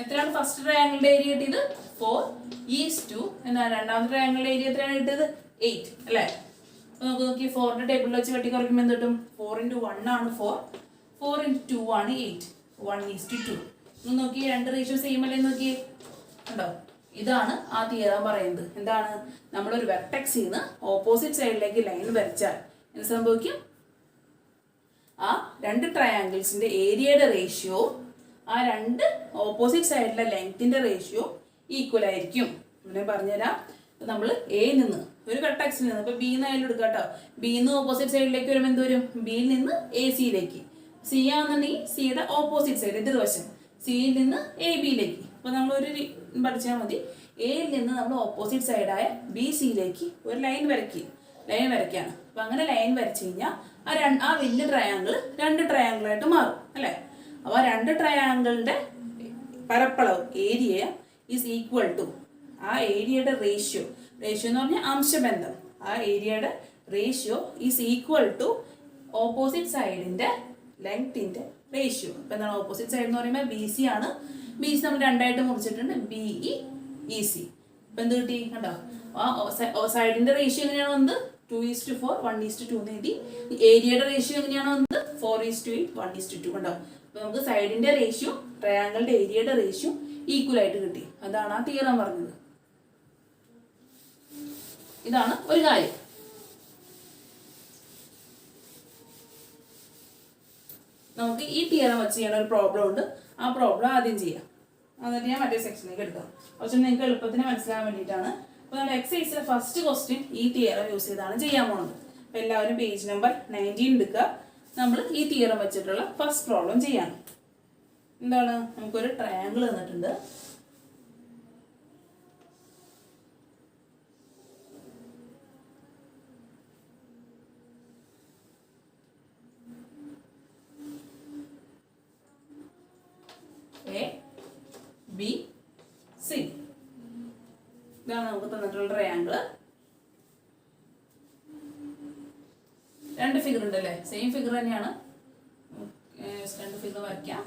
എത്രയാണ്. ഫസ്റ്റ് ട്രയാങ്കിളിന്റെ ഏരിയ കിട്ടിയത് 4:2 എന്നാൽ രണ്ടാമത്തെ ട്രയാങ്കിളിന്റെ ഏരിയ എത്രയാണ് കിട്ടിയത് 8 അല്ലേ. അപ്പൊ നമുക്ക് നോക്കി 4ന്റെ ടേബിളിൽ വെച്ച് വെട്ടി കുറയ്ക്കുമ്പോൾ എന്ത് കിട്ടും 4 into 1 ആണ് 4, 4 into 2 ആണ് 8, 1:2. ഒന്ന് നോക്കി രണ്ട് റേഷ്യോ സെയിം അല്ലേ നോക്കി ഉണ്ടോ. ഇതാണ് ആ തിയറം പറയുന്നത്. എന്താണ് നമ്മളൊരു വെർട്ടെക്സിൽ നിന്ന് ഓപ്പോസിറ്റ് സൈഡിലേക്ക് ലൈൻ വരച്ചാൽ എന്ത് സംഭവിക്കും ആ രണ്ട് ട്രയാങ്കിൾസിന്റെ ഏരിയയുടെ റേഷ്യോ ആ രണ്ട് ഓപ്പോസിറ്റ് സൈഡിലെ ലെങ്ത്തിന്റെ റേഷ്യോ ഈക്വൽ ആയിരിക്കും. ഇവിടെ പറഞ്ഞുതരാം. നമ്മൾ എയിൽ നിന്ന് ഒരു വെർട്ടെക്സിൽ നിന്ന് ഇപ്പൊ ബി എന്നായാലും എടുക്കാം കേട്ടോ. ബി നിന്ന് ഓപ്പോസിറ്റ് സൈഡിലേക്ക് വരുമ്പോൾ എന്ത് വരും ബിയിൽ നിന്ന് എ സിയിലേക്ക്. സി ആണെന്നുണ്ടെങ്കിൽ സിയുടെ ഓപ്പോസിറ്റ് സൈഡ് എതിർവശം സിയിൽ നിന്ന് എ ബിയിലേക്ക്. അപ്പൊ നമ്മളൊരു പഠിച്ചാൽ മതി. എയിൽ നിന്ന് നമ്മൾ ഓപ്പോസിറ്റ് സൈഡായ ബി സിയിലേക്ക് ഒരു ലൈൻ വരയ്ക്കുകയാണ്. അപ്പൊ അങ്ങനെ ലൈൻ വരച്ചു കഴിഞ്ഞാൽ ആ വലിയ ട്രയാങ്കിൾ രണ്ട് ട്രയാങ്കിളായിട്ട് മാറും അല്ലേ. അപ്പൊ രണ്ട് ട്രയാങ്കിളിന്റെ പരപ്പളവ് ഏരിയ ഈസ് ഈക്വൽ ടു ആ ഏരിയയുടെ റേഷ്യോ എന്ന് പറഞ്ഞാൽ അംശബന്ധം. ആ ഏരിയയുടെ ratio is equal to opposite സൈഡിന്റെ ലെങ്ത്തിന്റെ റേഷ്യോ. അപ്പൊ എന്താണ് ഓപ്പോസിറ്റ് സൈഡ് എന്ന് പറയുമ്പോൾ ബി സി ആണ്. ബി സി നമ്മൾ രണ്ടായിട്ട് മുറിച്ചിട്ടുണ്ട് ബി ഇ ഇ സി. അപ്പൊ എന്ത് കിട്ടി കണ്ടോ ആ സൈഡിന്റെ റേഷ്യോ എങ്ങനെയാണ് വന്നത് 2:4, 1:2 എന്ന് എഴുതി. ഏരിയയുടെ റേഷ്യോ എങ്ങനെയാണ് വന്നത് 4:8, 1:2 കണ്ടോ. അപ്പൊ നമുക്ക് സൈഡിന്റെ റേഷ്യോ ട്രയാങ്കിളിന്റെ ഏരിയയുടെ റേഷ്യോ ഈക്വൽ ആയിട്ട് കിട്ടി. അതാണ് ആ തിയറം പറഞ്ഞത്. ഇതാണ് ഒരു കാര്യം. നമുക്ക് ഈ തിയറം വെച്ച് ചെയ്യണ ഒരു പ്രോബ്ലം ഉണ്ട്. ആ പ്രോബ്ലം ആദ്യം ചെയ്യാം. എന്നിട്ട് ഞാൻ മറ്റേ സെക്ഷനിലേക്ക് എടുക്കാം. കുറച്ച് നിങ്ങൾക്ക് എളുപ്പത്തിന് മനസ്സിലാകാൻ വേണ്ടിയിട്ടാണ്. അപ്പോൾ നമ്മൾ എക്സസൈസിലെ ഫസ്റ്റ് ക്വസ്റ്റ്യൻ ഈ തിയറം യൂസ് ചെയ്താണ് ചെയ്യാൻ പോകുന്നത്. അപ്പോൾ എല്ലാവരും പേജ് നമ്പർ 19 എടുക്കുക. നമ്മൾ ഈ തിയറം വെച്ചിട്ടുള്ള ഫസ്റ്റ് പ്രോബ്ലം ചെയ്യാണ്. എന്താണ് നമുക്കൊരു ട്രയാങ്കിൾ തന്നിട്ടുണ്ട്. A, B, C. ഇതാണ് നമുക്ക് തന്നിട്ടുള്ള ട്രയാങ്കിള്. രണ്ട് ഫിഗർ ഉണ്ടല്ലേ, സെയിം ഫിഗർ തന്നെയാണ്. രണ്ട് ഫിഗർ വരയ്ക്കാം.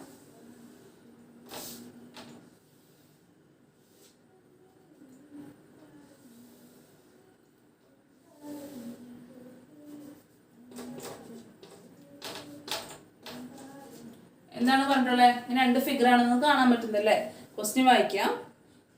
എന്താണ് പറഞ്ഞിട്ടുള്ളത്? ഇങ്ങനെ രണ്ട് ഫിഗർ ആണെന്ന് കാണാൻ പറ്റുന്നല്ലേ. ക്വസ്റ്റ്യൻ വായിക്കാം.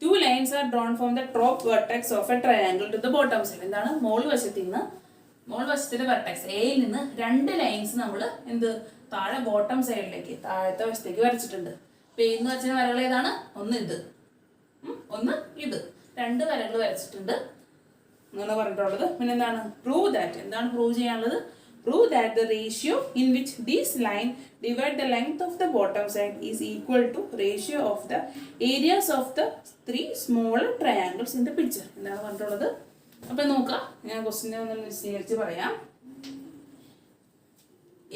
2 lines are drawn from the top vertex of a triangle to the bottom side. എന്താണ്? മോൾ വശത്തിന്റെ വെർട്ടെക്സ് എയിൽ നിന്ന് 2 ലൈൻസ് നമ്മൾ എന്ത് താഴെ ബോട്ടം സൈഡിലേക്ക്, താഴത്തെ വശത്തേക്ക് വരച്ചിട്ടുണ്ട്. അപ്പൊ എന്ന് വെച്ച വരകൾ ഏതാണ്? ഒന്ന് ഇത്, ഒന്ന് ഇത്, 2 വരകൾ വരച്ചിട്ടുണ്ട് എന്നാണ് പറഞ്ഞിട്ടുള്ളത്. പിന്നെ എന്താണ്? Prove that. എന്താണ് പ്രൂവ് ചെയ്യാനുള്ളത്? Prove that the ratio in which these lines divide the length of the bottom side is equal to ratio of the areas of the 3 smaller triangles in the picture. എന്താണ് പറഞ്ഞിട്ടുള്ളത്? അപ്പൊ നോക്കാം, ഞാൻ question ഒന്ന് വിശദീകരിച്ച് പറയാം.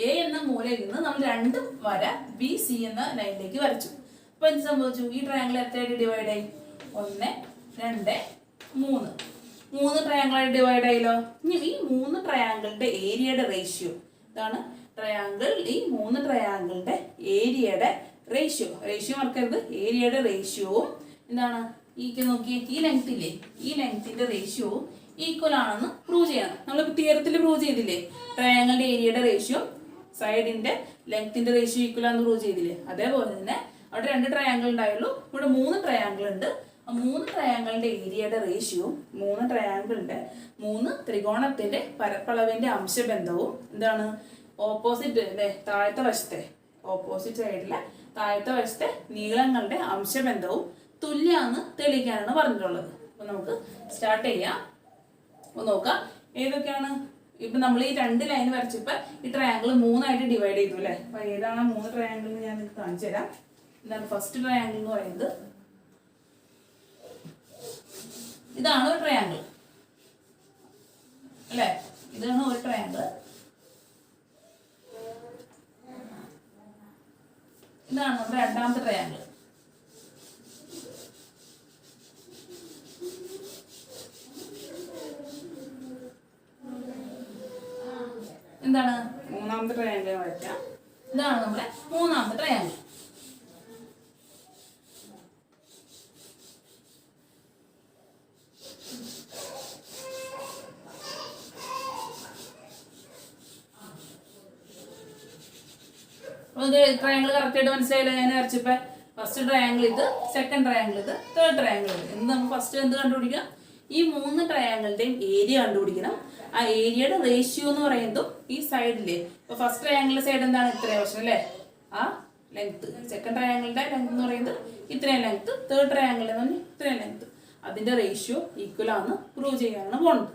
A എന്ന മൂലയിൽ നിന്ന് നമ്മൾ 2 വര ബി സി എന്ന ലൈനിലേക്ക് വരച്ചു. അപ്പൊ എന്ത് സംഭവിച്ചു? ഈ ട്രയാങ്കിൾ എത്രയായിട്ട് ഡിവൈഡ് ആയി? 1, 2, 3 ട്രയാങ്കിൾ ആയിട്ട് ഡിവൈഡ് ആയല്ലോ. ഇനി ഈ 3 ട്രയാങ്കിളിന്റെ ഏരിയയുടെ റേഷ്യോ ഇതാണ്. ട്രയാങ്കിൾ, ഈ 3 ട്രയാങ്കിളിന്റെ ഏരിയയുടെ റേഷ്യോ മറക്കരുത്. ഏരിയയുടെ റേഷ്യോവും എന്താണ്? നോക്കി, ഈ ലെങ്ത് ഇല്ലേ, ഈ ലെങ്ത്തിന്റെ റേഷ്യോവും ഈക്വൽ ആണെന്ന് പ്രൂവ് ചെയ്യണം. നമ്മൾ തിയറത്തിൽ പ്രൂവ് ചെയ്തില്ലേ? ട്രയാങ്കിളിന്റെ ഏരിയയുടെ റേഷ്യോ സൈഡിന്റെ ലെങ്ത്തിന്റെ റേഷ്യോ ഈക്വൽ ആണെന്ന് പ്രൂവ് ചെയ്തില്ലേ? അതേപോലെ തന്നെ അവിടെ 2 ട്രയാങ്കിൾ ഉണ്ടായുള്ളൂ, ഇവിടെ 3 ട്രയാങ്കിൾ ഉണ്ട്. 3 ട്രയാങ്കിളിന്റെ ഏരിയയുടെ റേഷ്യോ, 3 ട്രയാങ്കിളിന്റെ 3 ത്രികോണത്തിന്റെ പരപ്പളവിന്റെ അംശബന്ധവും എന്താണ്? ഓപ്പോസിറ്റ് അല്ലെ, താഴത്തെ വശത്തെ ഓപ്പോസിറ്റ് സൈഡിലെ താഴത്തെ വശത്തെ നീളങ്ങളുടെ അംശബന്ധവും തുല്യാന്ന് തെളിയിക്കാനാണ് പറഞ്ഞിട്ടുള്ളത്. അപ്പൊ നമുക്ക് സ്റ്റാർട്ട് ചെയ്യാം. അപ്പൊ നോക്കാം ഏതൊക്കെയാണ്. ഇപ്പൊ നമ്മൾ ഈ 2 ലൈൻ വരച്ചപ്പോ ഈ ട്രയാങ്കിൾ 3 ആയിട്ട് ഡിവൈഡ് ചെയ്തു അല്ലെ. അപ്പൊ ഏതാണ് 3 ട്രയാങ്കിൾ എന്ന് ഞാൻ നിങ്ങൾക്ക് കാണിച്ചു തരാം. എന്താണ് ഫസ്റ്റ് ട്രയാങ്കിൾ എന്ന് പറയുന്നത്? ഇതാണ് ഒരു ട്രയാങ്കിൾ അല്ലെ, ഇതാണ് ഒരു ട്രയാങ്കിൾ. ഇതാണ് നമ്മുടെ രണ്ടാമത്തെ ട്രയാങ്കിൾ. എന്താണ്? മൂന്നാമത്തെ ട്രയാങ്കിൾ വരയ്ക്കാം. ഇതാണ് നമ്മുടെ മൂന്നാമത്തെ ട്രയാങ്കിൾ. ട്രയാങ്കിൾ കറക്റ്റ് ആയിട്ട് മനസ്സിലായില്ല ഞാൻ വരച്ചപ്പോ? ഫസ്റ്റ് ട്രയാങ്കിൾ ഇത്, സെക്കൻഡ് ട്രയാങ്കിൾ ഇത്, തേർഡ് ട്രയാങ്കിൾ ഇത്. എന്ന് നമുക്ക് ഫസ്റ്റ് എന്ത് കണ്ടുപിടിക്കാം? ഈ 3 ട്രയാങ്കിളിന്റെയും ഏരിയ കണ്ടുപിടിക്കണം. ആ ഏരിയയുടെ റേഷ്യോ എന്ന് പറയുന്നതും ഈ സൈഡിലെ, ഇപ്പൊ ഫസ്റ്റ് ട്രയാങ്കിളിന്റെ സൈഡ് എന്താണ്? ഇത്രയും വശം അല്ലേ, ആ ലെങ്ത്. സെക്കൻഡ് ട്രയാങ്കിളിന്റെ ലെങ്ത് എന്ന് പറയുന്നത് ഇത്രയും ലെങ്ത്, തേർഡ് ട്രയാങ്കിളിന്റെ എന്ന് പറഞ്ഞാൽ ഇത്രയും ലെങ്ത്. അതിന്റെ റേഷ്യോ ഈക്വൽ ആണെന്ന് പ്രൂവ് ചെയ്യാനാണ് പോകുന്നത്.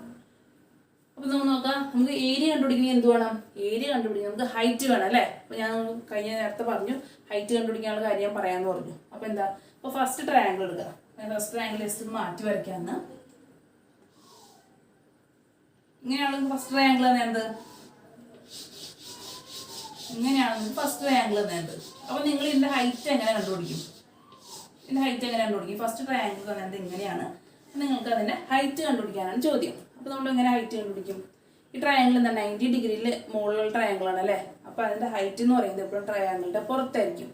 അപ്പൊ നമുക്ക് നോക്കാം. നമുക്ക് ഏരിയ കണ്ടുപിടിക്കണമെങ്കിൽ എന്ത് വേണം? ഏരിയ കണ്ടുപിടിക്കണം നമുക്ക് ഹൈറ്റ് വേണം അല്ലേ. അപ്പൊ ഞാൻ കഴിഞ്ഞ നേരത്തെ പറഞ്ഞു ഹൈറ്റ് കണ്ടുപിടിക്കാനുള്ള കാര്യം ഞാൻ പറയാന്ന് പറഞ്ഞു. അപ്പൊ എന്താ? അപ്പൊ ഫസ്റ്റ് ട്രയാങ്കിൾ എടുക്കുക. ഫസ്റ്റ് ട്രയാങ്കിൾ ജസ്റ്റ് മാറ്റി വരയ്ക്കാന്ന്. ഇങ്ങനെയാണ് ഫസ്റ്റ് ട്രയാങ്കിൾ നേരത്. ഇങ്ങനെയാണ് ഫസ്റ്റ് ട്രയാങ്കിൾ നേരത്. അപ്പൊ നിങ്ങൾ ഇതിന്റെ ഹൈറ്റ് എങ്ങനെ കണ്ടുപിടിക്കും? ഫസ്റ്റ് ട്രയാങ്കിൾ തന്നത് ഇങ്ങനെയാണ്. നിങ്ങൾക്ക് അതിന്റെ ഹൈറ്റ് കണ്ടുപിടിക്കാനാണ് ചോദ്യം. അപ്പൊ നമ്മൾ എങ്ങനെ ഹൈറ്റ് കണ്ടുപിടിക്കും? ഈ ട്രയാങ്കിൾ എന്താ 90 ഡിഗ്രിയിൽ മുകളിലുള്ള ട്രയാങ്കിൾ ആണ് അല്ലേ. അപ്പൊ അതിന്റെ ഹൈറ്റ് എന്ന് പറയുന്നത് എപ്പോഴും ട്രയാങ്കിളിന്റെ പുറത്തായിരിക്കും.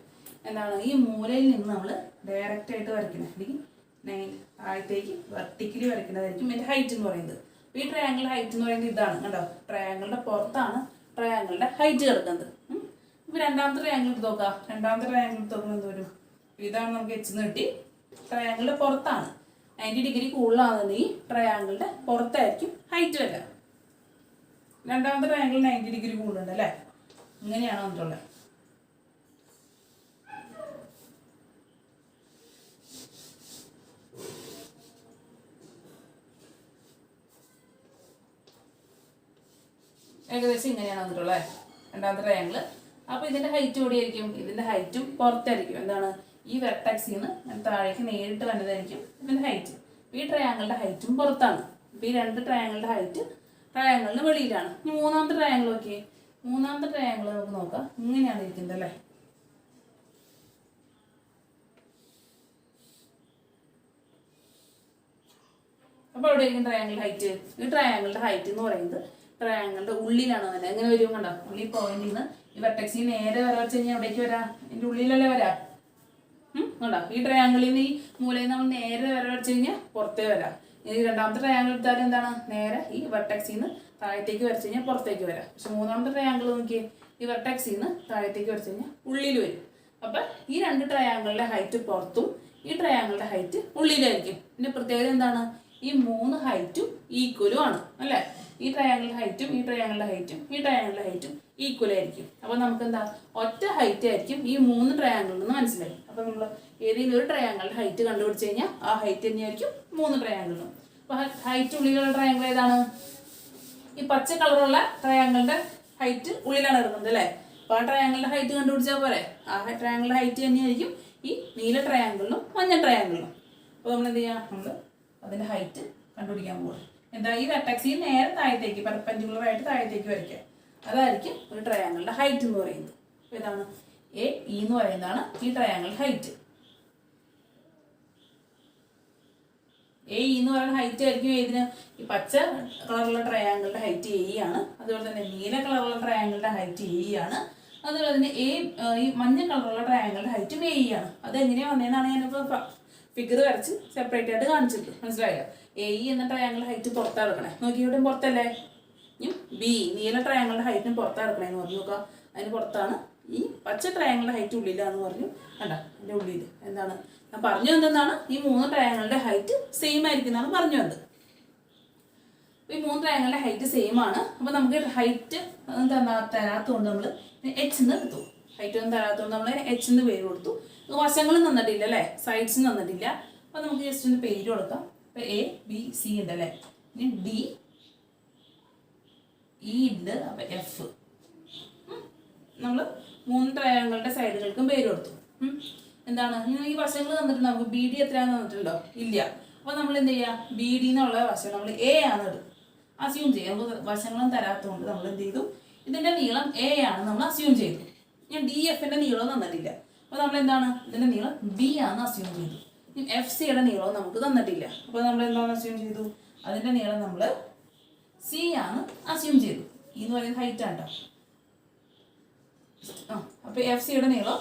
എന്താണ്? ഈ മൂലയിൽ നിന്ന് നമ്മൾ ഡയറക്റ്റ് ആയിട്ട് വരയ്ക്കണം, അല്ലെങ്കിൽ താഴത്തേക്ക് വെർട്ടിക്കലി വരയ്ക്കുന്നതായിരിക്കും എന്റെ ഹൈറ്റ് എന്ന് പറയുന്നത്. ഈ ട്രയാങ്കിൾ ഹൈറ്റ് എന്ന് പറയുന്നത് ഇതാണ് കണ്ടോ. ട്രയാങ്കിളിന്റെ പുറത്താണ് ട്രയാങ്കിളിന്റെ ഹൈറ്റ് കിടക്കുന്നത്. ഇപ്പൊ രണ്ടാമത്തെ ട്രയാങ്കിൾ എടുത്ത് നോക്കാം. രണ്ടാമത്തെ ട്രയാങ്കിൾ എടുത്ത് നോക്കുമ്പോൾ എന്ത് വരും? ഇതാണ് നമുക്ക് എച്ച് കിട്ടി. ട്രയാങ്കിളിന്റെ പുറത്താണ് 90 ഡിഗ്രി കൂടുതലാണെന്നുണ്ടെങ്കിൽ ട്രയാങ്കിളിന്റെ പുറത്തായിരിക്കും ഹൈറ്റ് വരിക. രണ്ടാമത്തെ ട്രയാങ്കിൾ 90 ഡിഗ്രി കൂടുതലുണ്ട് അല്ലേ. ഇങ്ങനെയാണ് വന്നിട്ടുള്ളത്. ഏകദേശം ഇങ്ങനെയാണ് വന്നിട്ടുള്ളത് രണ്ടാമത്തെ ട്രയാങ്കിൾ. അപ്പൊ ഇതിന്റെ ഹൈറ്റ് കൂടിയായിരിക്കും, ഇതിന്റെ ഹൈറ്റും പുറത്തായിരിക്കും. എന്താണ്? ഈ വെർട്ടെക്സിൽ നിന്ന് താഴേക്ക് നേരിട്ട് വന്നതായിരിക്കും ഇതിന്റെ ഹൈറ്റ്. ഈ ട്രയാങ്കിളിന്റെ ഹൈറ്റും പുറത്താണ്. അപ്പൊ ഈ 2 ട്രയാങ്കിളിന്റെ ഹൈറ്റ് ട്രയാങ്കിളിന് വെളിയിലാണ്. ഇനി മൂന്നാമത്തെ ട്രയാങ്കിൾ നോക്കിയേ. മൂന്നാമത്തെ ട്രയാങ്കിൾ നമുക്ക് നോക്കാം. ഇങ്ങനെയാണ് ഇരിക്കുന്നത് അല്ലേ. അപ്പോൾ എവിടെയായിരിക്കും ട്രയാങ്കിൾ ഹൈറ്റ്? ഈ ട്രയാങ്കിളുടെ ഹൈറ്റ് എന്ന് പറയുന്നത് ട്രയാങ്കിളുടെ ഉള്ളിലാണ് വന്നത്. എങ്ങനെ വരും കണ്ടോ? ഉള്ളിൽ പോയിന്റിൽ നിന്ന് ഈ വെർട്ടെക്സിൽ നേരെ വര വെച്ച് കഴിഞ്ഞാൽ എവിടേക്ക് വരാം? ഇതിൻ്റെ ഉള്ളിലല്ലേ വരാം. കണ്ടോ? ഈ ട്രയാങ്കിളിൽ നിന്ന് ഈ മൂലയിൽ നമ്മൾ നേരെ വര വെച്ച് കഴിഞ്ഞാൽ പുറത്തേ വരാം. ഈ രണ്ടാമത്തെ ട്രയാങ്കിൾ എടുത്താലും എന്താണ്? നേരെ ഈ വെർട്ടെക്സിൽ നിന്ന് താഴത്തേക്ക് വരച്ച് കഴിഞ്ഞാൽ പുറത്തേക്ക് വരാം. പക്ഷെ മൂന്നാമത്തെ ട്രയാങ്കിൾ നോക്കിയേ, ഈ വെർട്ടെക്സിൽ നിന്ന് താഴത്തേക്ക് വരച്ച് കഴിഞ്ഞാൽ ഉള്ളിൽ വരും. അപ്പം ഈ രണ്ട് ട്രയാങ്കിളിൻ്റെ ഹൈറ്റ് പുറത്തും ഈ ട്രയാങ്കിളുടെ ഹൈറ്റ് ഉള്ളിലായിരിക്കും. ഇതിൻ്റെ പ്രത്യേകത എന്താണ്? ഈ മൂന്ന് ഹൈറ്റും ഈക്വലും ആണ് അല്ലേ? ഈ ട്രയാങ്കിളുടെ ഹൈറ്റും ഈ ട്രയാങ്കിളുടെ ഹൈറ്റും ഈ ട്രയാങ്കിളുടെ ഹൈറ്റും ഈക്വൽ ആയിരിക്കും. അപ്പോൾ നമുക്ക് എന്താ? ഒറ്റ ഹൈറ്റ് ആയിരിക്കും ഈ മൂന്ന് ട്രയാങ്കിളിൽ നിന്ന് മനസ്സിലായി. അപ്പോൾ നമ്മൾ ഏതെങ്കിലും ഒരു ട്രയാങ്കിളുടെ ഹൈറ്റ് കണ്ടുപിടിച്ച് കഴിഞ്ഞാൽ ആ ഹൈറ്റ് തന്നെയായിരിക്കും മൂന്ന് ട്രയാങ്കിളിനും. അപ്പോൾ ഹൈറ്റ് ഉള്ളിലുള്ള ട്രയാങ്കിൾ ഏതാണ്? ഈ പച്ച കളറുള്ള ട്രയാങ്കിളിന്റെ ഹൈറ്റ് ഉള്ളിലാണ് ഇടുന്നത് അല്ലേ? അപ്പോൾ ആ ട്രയാങ്കിളിന്റെ ഹൈറ്റ് കണ്ടുപിടിച്ചാൽ പോരെ? ആ ട്രയാങ്കിളിന്റെ ഹൈറ്റ് തന്നെയായിരിക്കും ഈ നീല ട്രയാങ്കിളിനും മഞ്ഞ ട്രയാങ്കിളിനും. അപ്പോൾ നമ്മൾ എന്ത് ചെയ്യാം? നമ്മൾ അതിന്റെ ഹൈറ്റ് കണ്ടുപിടിക്കാൻ പോകും. എന്താ? ഈ വെർട്ടെക്സിൽ നേരെ താഴത്തേക്ക് പെർപെൻഡിക്കുലർ ആയിട്ട് താഴത്തേക്ക് വരയ്ക്കുക. അതായിരിക്കും ഒരു ട്രയാങ്കിളിന്റെ ഹൈറ്റ് എന്ന് പറയുന്നത്. അപ്പോൾ ഇതാണ് എ ഇ എന്ന് പറയുന്നതാണ് ഈ ട്രയാങ്കിൾ ഹൈറ്റ്. എ ഇ എന്ന് പറയുന്ന ഹൈറ്റ് ആയിരിക്കും ഏതിന്? ഈ പച്ച കളറുള്ള ട്രയാങ്കിളുടെ ഹൈറ്റ് എ ആണ്. അതുപോലെ തന്നെ നീല കളറുള്ള ട്രയാങ്കിളുടെ ഹൈറ്റ് എ ആണ്. അതുപോലെ തന്നെ ഈ മഞ്ഞ കളറുള്ള ട്രയാങ്കിളുടെ ഹൈറ്റും എ ആണ്. അത് എങ്ങനെയാണ് വന്നതെന്നാണ് ഞാനിപ്പോൾ ഫിഗർ വരച്ച് സെപ്പറേറ്റ് ആയിട്ട് കാണിച്ചിട്ട് മനസ്സിലായോ? എ ഇ എന്ന ട്രയാങ്കിൾ ഹൈറ്റ് പുറത്താണ് എടുക്കണേ. നോക്കി ഇവിടെ പുറത്തല്ലേ? ബി നീല ട്രയാങ്കിളുടെ ഹൈറ്റിന് പുറത്താണ് എടുക്കണേന്ന് പറഞ്ഞു നോക്കുക. അതിന് പുറത്താണ്. ഈ പച്ച ട്രയാങ്കിളുടെ ഹൈറ്റ് ഉള്ളിലാന്ന് പറഞ്ഞു. കണ്ട എൻ്റെ ഉള്ളിൽ എന്താണ് ഞാൻ പറഞ്ഞു എന്തെന്നാണ്? ഈ മൂന്ന് ട്രയാങ്കിളുടെ ഹൈറ്റ് സെയിം ആയിരിക്കും എന്നാണ് പറഞ്ഞു വന്നത്. ഈ മൂന്ന് ട്രയാങ്കിളുടെ ഹൈറ്റ് സെയിം ആണ്. അപ്പോൾ നമുക്ക് ഹൈറ്റ് തരാത്തതുകൊണ്ട് നമ്മൾ എച്ച് എന്ന് എടുത്തു. ഹൈറ്റ് ഒന്നും തരാത്തതുകൊണ്ട് നമ്മൾ എച്ച് എന്ന് പേര് കൊടുത്തു. വശങ്ങളും തന്നിട്ടില്ല അല്ലേ? സൈഡ്സും തന്നിട്ടില്ല. അപ്പോൾ നമുക്ക് ജസ്റ്റ് ഒന്ന് പേര് കൊടുക്കാം. ഇപ്പോൾ എ ബി സി ഉണ്ട് അല്ലേ? ഇനി ഡി ഇ ഉണ്ട്. അപ്പോൾ എഫ്. നമ്മൾ മൂന്ന് ട്രയാങ്കിളുടെ സൈഡുകൾക്കും പേര് കൊടുത്തു. എന്താണ്? ഈ വശങ്ങൾ തന്നിട്ടുണ്ട്. നമുക്ക് ബി ഡി എത്രയാണെന്ന് തന്നിട്ടുണ്ടോ? ഇല്ല. അപ്പോൾ നമ്മൾ എന്ത് ചെയ്യുക? ബി ഡി എന്നുള്ള വശം നമ്മൾ എ ആണ് അസ്യൂം ചെയ്യുക. നമുക്ക് വശങ്ങളും തരാത്തതുകൊണ്ട് നമ്മൾ എന്ത് ചെയ്തു? ഇതിൻ്റെ നീളം എ ആണ് നമ്മൾ അസ്യൂം ചെയ്തു. ഞാൻ ഡി എഫിൻ്റെ നീളം തന്നിട്ടില്ല. അപ്പോൾ നമ്മൾ എന്താണ്? ഇതിൻ്റെ നീളം ബി ആണ് അസ്യൂം ചെയ്തു. എഫ് സിയുടെ നീളവും നമുക്ക് തന്നിട്ടില്ല. അപ്പോൾ നമ്മൾ എന്താണ് അസ്യൂം ചെയ്തു? അതിൻ്റെ നീളം നമ്മൾ സി ആണ് അസ്യൂം ചെയ്തു. ഈ എന്ന് പറയുന്നത് ഹൈറ്റ് ആണ് കേട്ടോ. അപ്പോൾ എഫ് സിയുടെ നീളം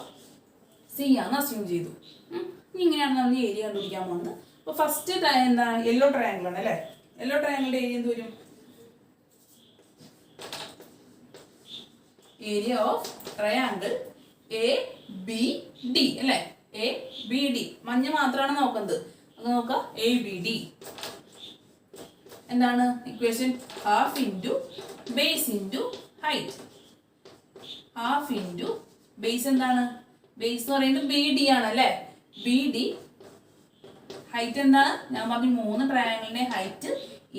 സി ആണ് അസ്യൂം ചെയ്തു. ഇങ്ങനെയാണ് നമ്മൾ ഏരിയ കണ്ടുപിടിക്കാൻ പോകുന്നത്. അപ്പോൾ ഫസ്റ്റ് എന്താ? യെല്ലോ ട്രയാങ്കിൾ ആണ് അല്ലേ? യെല്ലോ ട്രയാങ്കിളിൻ്റെ ഏരിയ എന്ത് വരും? Area of triangle A B D അല്ലേ? A B D. മഞ്ഞ മാത്രമാണ് നോക്കുന്നത്. അത് നോക്കാം. എ ബി ഡി എന്താണ് equation? Half into base into height. Half into base എന്താണ്? ബേസ് എന്ന് പറയുന്നത് ബി ഡി ആണ് അല്ലേ? B D. ഹൈറ്റ് എന്താണ്? ഞാൻ പറഞ്ഞു മൂന്ന് ട്രയാങ്കിളിന്റെ ഹൈറ്റ്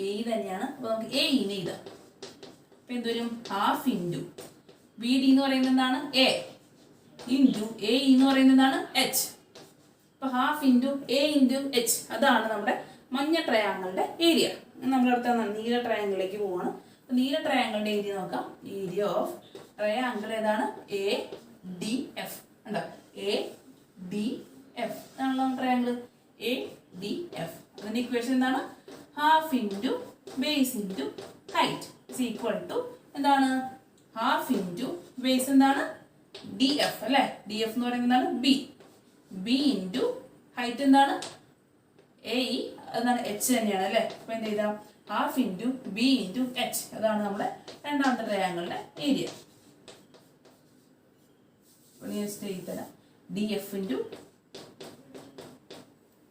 എ തന്നെയാണ്. അപ്പോൾ നമുക്ക് എ ഇന്ന് ഇതാ. അപ്പോൾ എന്തുവരും? ഹാഫ് ഇൻറ്റു ബി ഡി എന്ന് പറയുന്നത് എന്താണ്? എ ഇൻറ്റു എ എന്ന് പറയുന്നത് എന്താണ്? എച്ച്. അപ്പോൾ half into A into H. അതാണ് നമ്മുടെ മഞ്ഞ ട്രയാങ്കിളിന്റെ ഏരിയ. നമ്മളടുത്ത നീല ട്രയാങ്കിളിലേക്ക് പോവാണ്. അപ്പോൾ നീല ട്രയാങ്കിളിന്റെ ഏരിയ നോക്കാം. ഏരിയ ഓഫ് ട്രയാങ്കിൾ ഏതാണ്? A D F. ഉണ്ടോ? എ ഡി എഫ് ആണല്ലോ ട്രയാങ്കിൾ എ ഡി എഫ്. അതിന്റെ ഇക്വേഷൻ എന്താണ്? Half into base into height is equal to എന്താണ്? ഹാഫ് ഇൻറ്റു ബേസ് എന്താണ്? ഡി എഫ് അല്ലേ? ഡി എഫ് എന്ന് പറയുന്നത് എന്താണ്? ബി. ബി ഇൻറ്റു ഹൈറ്റ് എന്താണ്? A E. അതാണ് എച്ച് തന്നെയാണ് അല്ലേ? അപ്പോൾ എന്ത് ചെയ്താൽ half into B into H. അതാണ് നമ്മുടെ രണ്ടാമത്തെ ട്രയാങ്കിളിന്റെ ഏരിയ. തരാം. D F into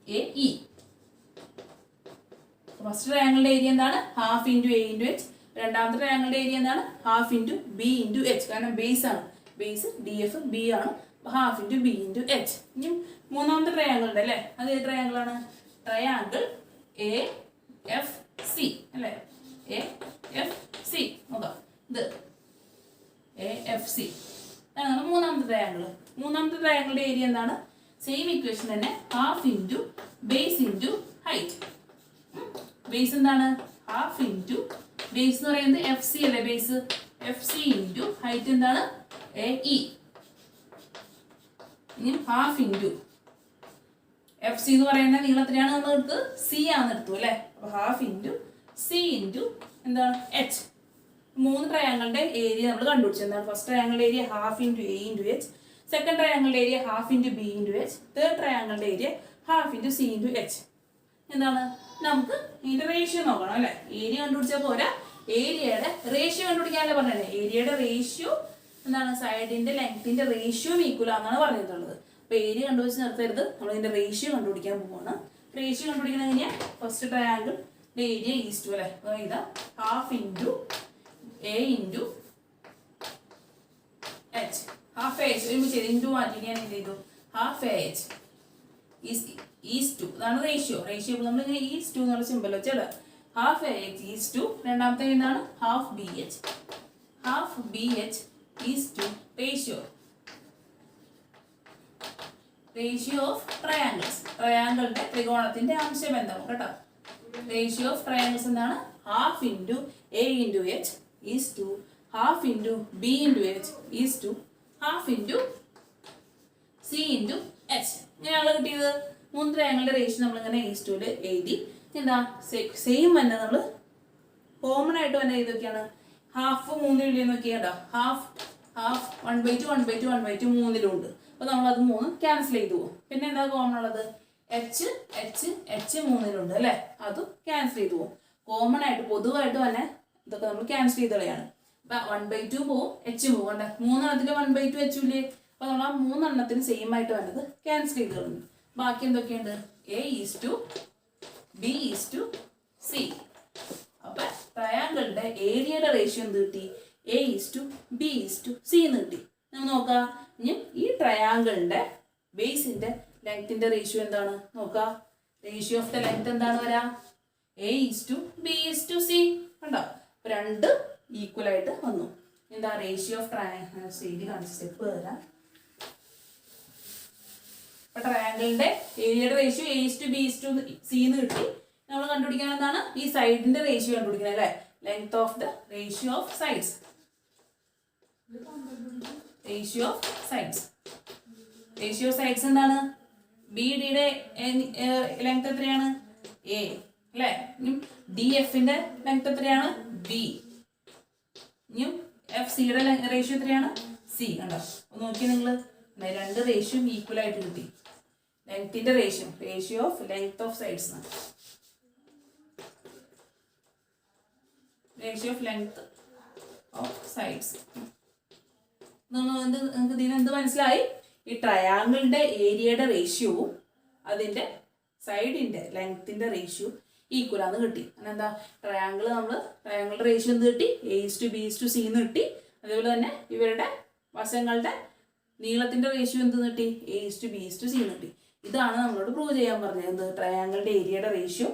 A E. First ട്രയാങ്കിളിന്റെ ഏരിയ എന്താണ്? Half into A into H. രണ്ടാമത്തെ ട്രയാങ്കിളിന്റെ ഏരിയ എന്താണ്? Half into B into H. കാരണം ബേസ് ആണ്. ബേസ് ഡി എഫ് ബി ആണ്. Half into B into H. ഇനി മൂന്നാമത്തെ ട്രയാങ്കിൾ ഉണ്ട് അല്ലേ? അത് ഏത് ട്രയാങ്കിൾ ആണ്? ട്രയാങ്കിൾ എ എഫ് സി അല്ലേ? A F C. നോക്കാം. ഇത് എ എഫ് സി അതാണ് മൂന്നാമത്തെ ട്രയാങ്കിൾ. മൂന്നാമത്തെ ട്രയാങ്കിളിന്റെ ഏരിയ എന്താണ്? സെയിം ഇക്വേഷൻ തന്നെ. Half into base into height. Base എന്താണ്? ഹാഫ് ഇൻറ്റു ബേസ് എന്ന് പറയുന്നത് എഫ് സി അല്ലേ? Base F C into height എന്താണ്? A E. ഇനി ഹാഫ് ഇൻറ്റു എഫ് സി എന്ന് പറയുന്ന നീളം എത്രയാണ് നമ്മൾ എടുത്ത് സി ആണ് എടുത്തു അല്ലേ. അപ്പോൾ ഹാഫ് ഇൻറ്റു സി ഇൻറ്റു എന്താണ് എച്ച്. 3 ട്രയാങ്കിളുടെ ഏരിയ നമ്മൾ കണ്ടുപിടിച്ചു. എന്താണ് ഫസ്റ്റ് ട്രയാങ്കിളുടെ area half into A into H, second ട്രയാങ്കിളുടെ area half into B into H, third ട്രയാങ്കിളുടെ area half into C into H. എന്താണ് നമുക്ക് ഇതിൻ്റെ റേഷ്യോ നോക്കണം അല്ലേ. ഏരിയ കണ്ടുപിടിച്ചാൽ പോരാ, ഏരിയയുടെ റേഷ്യോ കണ്ടുപിടിക്കാനല്ലേ പറഞ്ഞത്. ഏരിയയുടെ റേഷ്യോ എന്താണ് സൈഡിൻ്റെ ലെങ്ത്തിൻ്റെ റേഷ്യോ ഈക്വൽ ആണെന്നാണ് പറഞ്ഞിട്ടുള്ളത്. അപ്പോൾ ഏരിയ കണ്ടുപിടിച്ച് നിർത്തരുത്, നമ്മൾ ഇതിൻ്റെ റേഷ്യോ കണ്ടുപിടിക്കാൻ പോവാണ്. റേഷ്യോ കണ്ടുപിടിക്കുന്നത് എങ്ങനെയാണ്? ഫസ്റ്റ് ട്രയാങ്കിളിൻ്റെ ഏരിയ ഈസ്റ്റു അല്ലേ. അപ്പോൾ ഇതാ half into A into H, half A H ഒരുമിച്ച് ചെയ്ത് ഇൻറ്റു മാറ്റി ഞാൻ എന്ത് ചെയ്തു ഹാഫ് എ എച്ച് ഈസ്റ്റു. അതാണ് റേഷ്യോ. റേഷ്യോ നമ്മൾ ഇങ്ങനെ ഈസ്റ്റു എന്നുള്ള സിമ്പിൾ വെച്ചാൽ ഹാഫ് എ എച്ച് ഈസ്റ്റു. രണ്ടാമത്തെ എന്താണ് half B H, half B H is to ratio of triangles. ട്രയാങ്കിളിന്റെ ത്രികോണത്തിന്റെ അംശബന്ധം കേട്ടോ. റേഷ്യോ ഓഫ് ട്രയാങ്കിൾസ് എന്താണ് half into A into H is to half into B into H is to half into C into H. ഇങ്ങനെയാണല്ലോ കിട്ടിയത്. 3 ട്രയാങ്കിളുടെ ratio നമ്മളിങ്ങനെ is ടുവിൽ എഴുതി. എന്താ സെയിം തന്നെ നമ്മൾ കോമൺ ആയിട്ട് തന്നെ ഇതൊക്കെയാണ്. ഹാഫ് 3 ഇല്ലേ നോക്കിയാണ്ടോ, ഹാഫ് 1/2 1/2 1/2 3 ഉണ്ട്. അപ്പോൾ നമ്മളത് 3 ക്യാൻസൽ ചെയ്തു പോകും. പിന്നെ എന്താ കോമൺ ഉള്ളത് എച്ച് 3 അല്ലേ, അതും ക്യാൻസൽ ചെയ്തു പോകും. കോമൺ ആയിട്ട് പൊതുവായിട്ട് തന്നെ ഇതൊക്കെ നമ്മൾ ക്യാൻസൽ ചെയ്ത് കളയാണ്. അപ്പം 1/2 പോവും, എച്ച് പോകും. കണ്ടേ 3 എണ്ണത്തിൽ 1/2 എച്ച് ഇല്ലേ. അപ്പോൾ നമ്മൾ ആ 3 എണ്ണത്തിന് സെയിം ആയിട്ട് വന്നത് ക്യാൻസൽ ചെയ്ത് കളഞ്ഞു. ബാക്കി എന്തൊക്കെയുണ്ട് A is to B is to C. അപ്പം ട്രയാങ്കിളിൻ്റെ ഏരിയയുടെ റേഷ്യോ എന്ത് കിട്ടി A is to B is to C എന്ന് കിട്ടി. നമ്മൾ നോക്കാം ഇനി ഈ ട്രയാങ്കിളിൻ്റെ ബേസിൻ്റെ ലെങ്ത്തിന്റെ റേഷ്യോ എന്താണ് നോക്കാം. റേഷ്യോ ഓഫ് ദ ലെങ്ത് എന്താണ് വരാ A is to B is to C. കണ്ടോ അപ്പോൾ 2 ഈക്വൽ ആയിട്ട് വന്നു. എന്താ റേഷ്യോ ഓഫ് ട്രയാങ്കിൾ സി കാണിച്ച സ്റ്റെപ്പ് വരാം. അപ്പോൾ ട്രയാങ്കിളിന്റെ ഏരിയയുടെ ratio A is to B is to C എന്ന് കിട്ടി. നമ്മൾ കണ്ടുപിടിക്കാൻ എന്താണ് ഈ സൈഡിന്റെ റേഷ്യോ കണ്ടുപിടിക്കുന്നത് അല്ലേ. Length of the ratio of sides. Ratio of sides. Ratio of sides എന്താണ് ബി ഡിയുടെ ലെങ്ത് എത്രയാണ് എ അല്ലേ. ഇനി ഡി എഫിന്റെ ലെങ്ത് എത്രയാണ് ബി. ഇനി എഫ് സിയുടെ റേഷ്യോ എത്രയാണ് സി. കണ്ടോ ഒന്ന് നോക്കി നിങ്ങൾ 2 റേഷ്യോ ഈക്വൽ ആയിട്ട് കിട്ടി. ലെങ്ത്തിന്റെ ratio of length of sides, ratio of length of sides. നിങ്ങൾക്ക് ഇതിന് എന്ത് മനസ്സിലായി? ഈ ട്രയാങ്കിളിന്റെ ഏരിയയുടെ റേഷ്യോവും അതിന്റെ സൈഡിന്റെ ലെങ്ത്തിന്റെ റേഷ്യോ ഈക്വൽ ആണെന്ന് കിട്ടി. അതെന്താ ട്രയാങ്കിളുടെ റേഷ്യോ എന്ത് കിട്ടി A is to B is to C എന്ന് കിട്ടി. അതേപോലെ തന്നെ ഇവരുടെ വശങ്ങളുടെ നീളത്തിന്റെ റേഷ്യോ എന്ത് കിട്ടി A is to B is to C എന്ന് കിട്ടി. ഇതാണ് നമ്മളോട് പ്രൂവ് ചെയ്യാൻ പറഞ്ഞത്. എന്ത് ട്രയാങ്കിളിന്റെ ഏരിയയുടെ റേഷ്യോ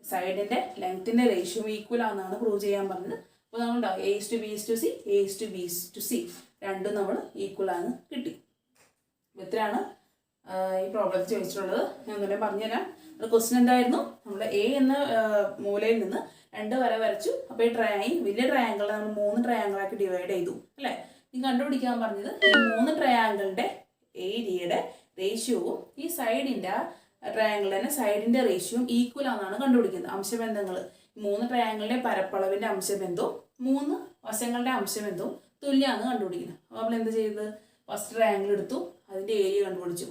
സൈഡിന്റെ ലെങ്ത്തിന്റെ റേഷ്യോ ഈക്വൽ ആണെന്നാണ് പ്രൂവ് ചെയ്യാൻ പറഞ്ഞത്. അപ്പോൾ നമ്മളുണ്ടാവും A is to B is to C, A is to B is to C രണ്ടും നമ്മൾ ഈക്വൽ ആണ് കിട്ടി. ഇത്രയാണ് ഈ പ്രോബ്ലത്തിൽ ചോദിച്ചിട്ടുള്ളത്. ഞാൻ ഒന്നുകൂടെ പറഞ്ഞുതരാം. ക്വസ്റ്റ്യൻ എന്തായിരുന്നു? നമ്മൾ എ എന്ന മൂലയിൽ നിന്ന് 2 വര വരച്ചു. അപ്പോൾ ഈ വലിയ ട്രയാങ്കിളിനെ നമ്മൾ 3 ട്രയാങ്കിളാക്കി ഡിവൈഡ് ചെയ്തു അല്ലേ. ഈ കണ്ടുപിടിക്കാൻ പറഞ്ഞത് ഈ 3 ട്രയാങ്കിളിൻ്റെ ഏരിയയുടെ റേഷ്യോവും ഈ സൈഡിൻ്റെ ട്രയാങ്കിൾ തന്നെ സൈഡിൻ്റെ റേഷ്യോയും ഈക്വൽ ആണെന്നാണ് കണ്ടുപിടിക്കുന്നത്. അംശബന്ധങ്ങൾ 3 ട്രയാങ്കിളിൻ്റെ പരപ്പളവിൻ്റെ അംശബന്ധവും 3 വശങ്ങളുടെ അംശബന്ധവും തുല്യമാണെന്ന് കണ്ടുപിടിക്കുന്നത്. അപ്പോൾ നമ്മൾ എന്ത് ചെയ്തത് ഫസ്റ്റ് ട്രയാങ്കിൾ എടുത്തു, അതിൻ്റെ ഏരിയ കണ്ടുപിടിച്ചു.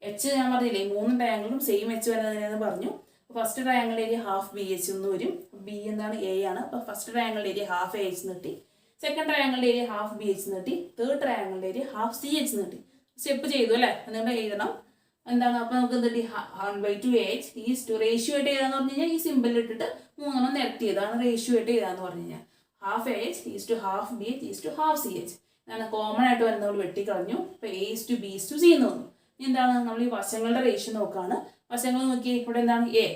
എച്ച് ഞാൻ പറഞ്ഞില്ലേ 3 ട്രയാങ്കിളും സെയിം എച്ച് വരുന്നതിനെന്ന് പറഞ്ഞു. ഫസ്റ്റ് ട്രയാങ്കിളിൻ്റെ ഏരിയ ഹാഫ് ബി എച്ച് എന്ന് വരും. ബി എന്താണ് എ ആണ്. അപ്പോൾ ഫസ്റ്റ് ട്രയാങ്കിളിൻ്റെ ഏരിയ ഹാഫ് എ എച്ച് കിട്ടി, സെക്കൻഡ് ട്രയാങ്കിളിൻ്റെ ഏരിയ ഹാഫ് ബി എച്ച് കിട്ടി, തേർഡ് ട്രയാങ്കിളിൻ്റെ ഏരിയ ഹാഫ് സി എച്ച് കിട്ടി. സ്റ്റെപ്പ് ചെയ്തു അല്ലേ. അതുകൊണ്ട് എഴുതണം എന്താണ്. അപ്പോൾ നമുക്ക് എന്ത് കിട്ടി 1/2 എച്ച് ഈസ് ടു റേഷ്യോ ആയിട്ട് എഴുതാന്ന് പറഞ്ഞു കഴിഞ്ഞാൽ ഈ സിമ്പിൾ ഇട്ടിട്ട് 3 നിരത്തി ചെയ്താണ് റേഷ്യോ ആയിട്ട് എഴുതാന്ന് പറഞ്ഞു കഴിഞ്ഞാൽ half A H is to half B H is to half C H. ഞാൻ കോമൺ ആയിട്ട് വരുന്നവർ വെട്ടിക്കളഞ്ഞു. ഇപ്പോൾ A is to B is to C എന്ന് വന്നു. എന്താണ് നമ്മൾ ഈ വശങ്ങളുടെ റേഷ്യോ നോക്കുകയാണ്. വശങ്ങൾ നോക്കി ഇവിടെ എന്താണ് എ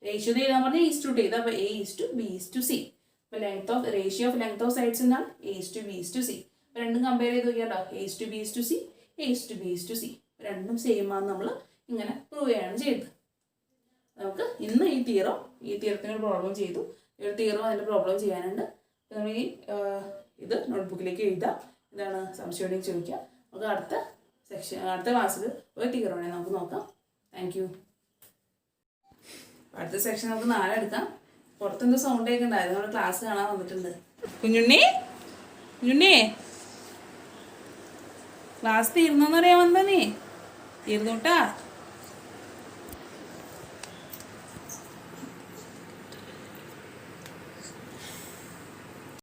റേഷ്യോ എഴുതാൻ പറഞ്ഞാൽ ഈസ് ടു ചെയ്ത്. അപ്പോൾ A is to B is to C. അപ്പോൾ ratio of length of sides എന്താണ് A is to B is to C. അപ്പോൾ രണ്ടും കമ്പയർ ചെയ്ത് നോക്കിയാലോ A is to B is to C, A is to B is to C രണ്ടും സെയിം ആണെന്ന് നമ്മൾ ഇങ്ങനെ പ്രൂവ് ചെയ്യാണ് ചെയ്തത്. നമുക്ക് ഇന്ന് ഈ തിയറത്തിന് പ്രോബ്ലം ചെയ്തു. ഒരു തിയറും അതിൻ്റെ പ്രോബ്ലം ചെയ്യാനുണ്ട്. നമ്മൾ ഈ ഇത് നോട്ട്ബുക്കിലേക്ക് എഴുതാം. ഇതാണ് സംശയം ചോദിക്കുക. നമുക്ക് അടുത്ത ക്ലാസ്സിൽ ഒരു തിയറോടെ നമുക്ക് നോക്കാം. Thank you. അടുത്ത സെക്ഷൻ നമുക്ക് 4 എടുക്കാം. പുറത്തെന്തോ സൗണ്ട് കേൾക്കണ്ടായിരുന്നു, നമ്മുടെ ക്ലാസ് കാണാൻ വന്നിട്ടുണ്ട്. കുഞ്ഞുണ്ണി കുഞ്ഞുണ്ണി ക്ലാസ് തീർന്നോന്ന് അറിയാൻ വന്നേ. തീർന്നോട്ടാ.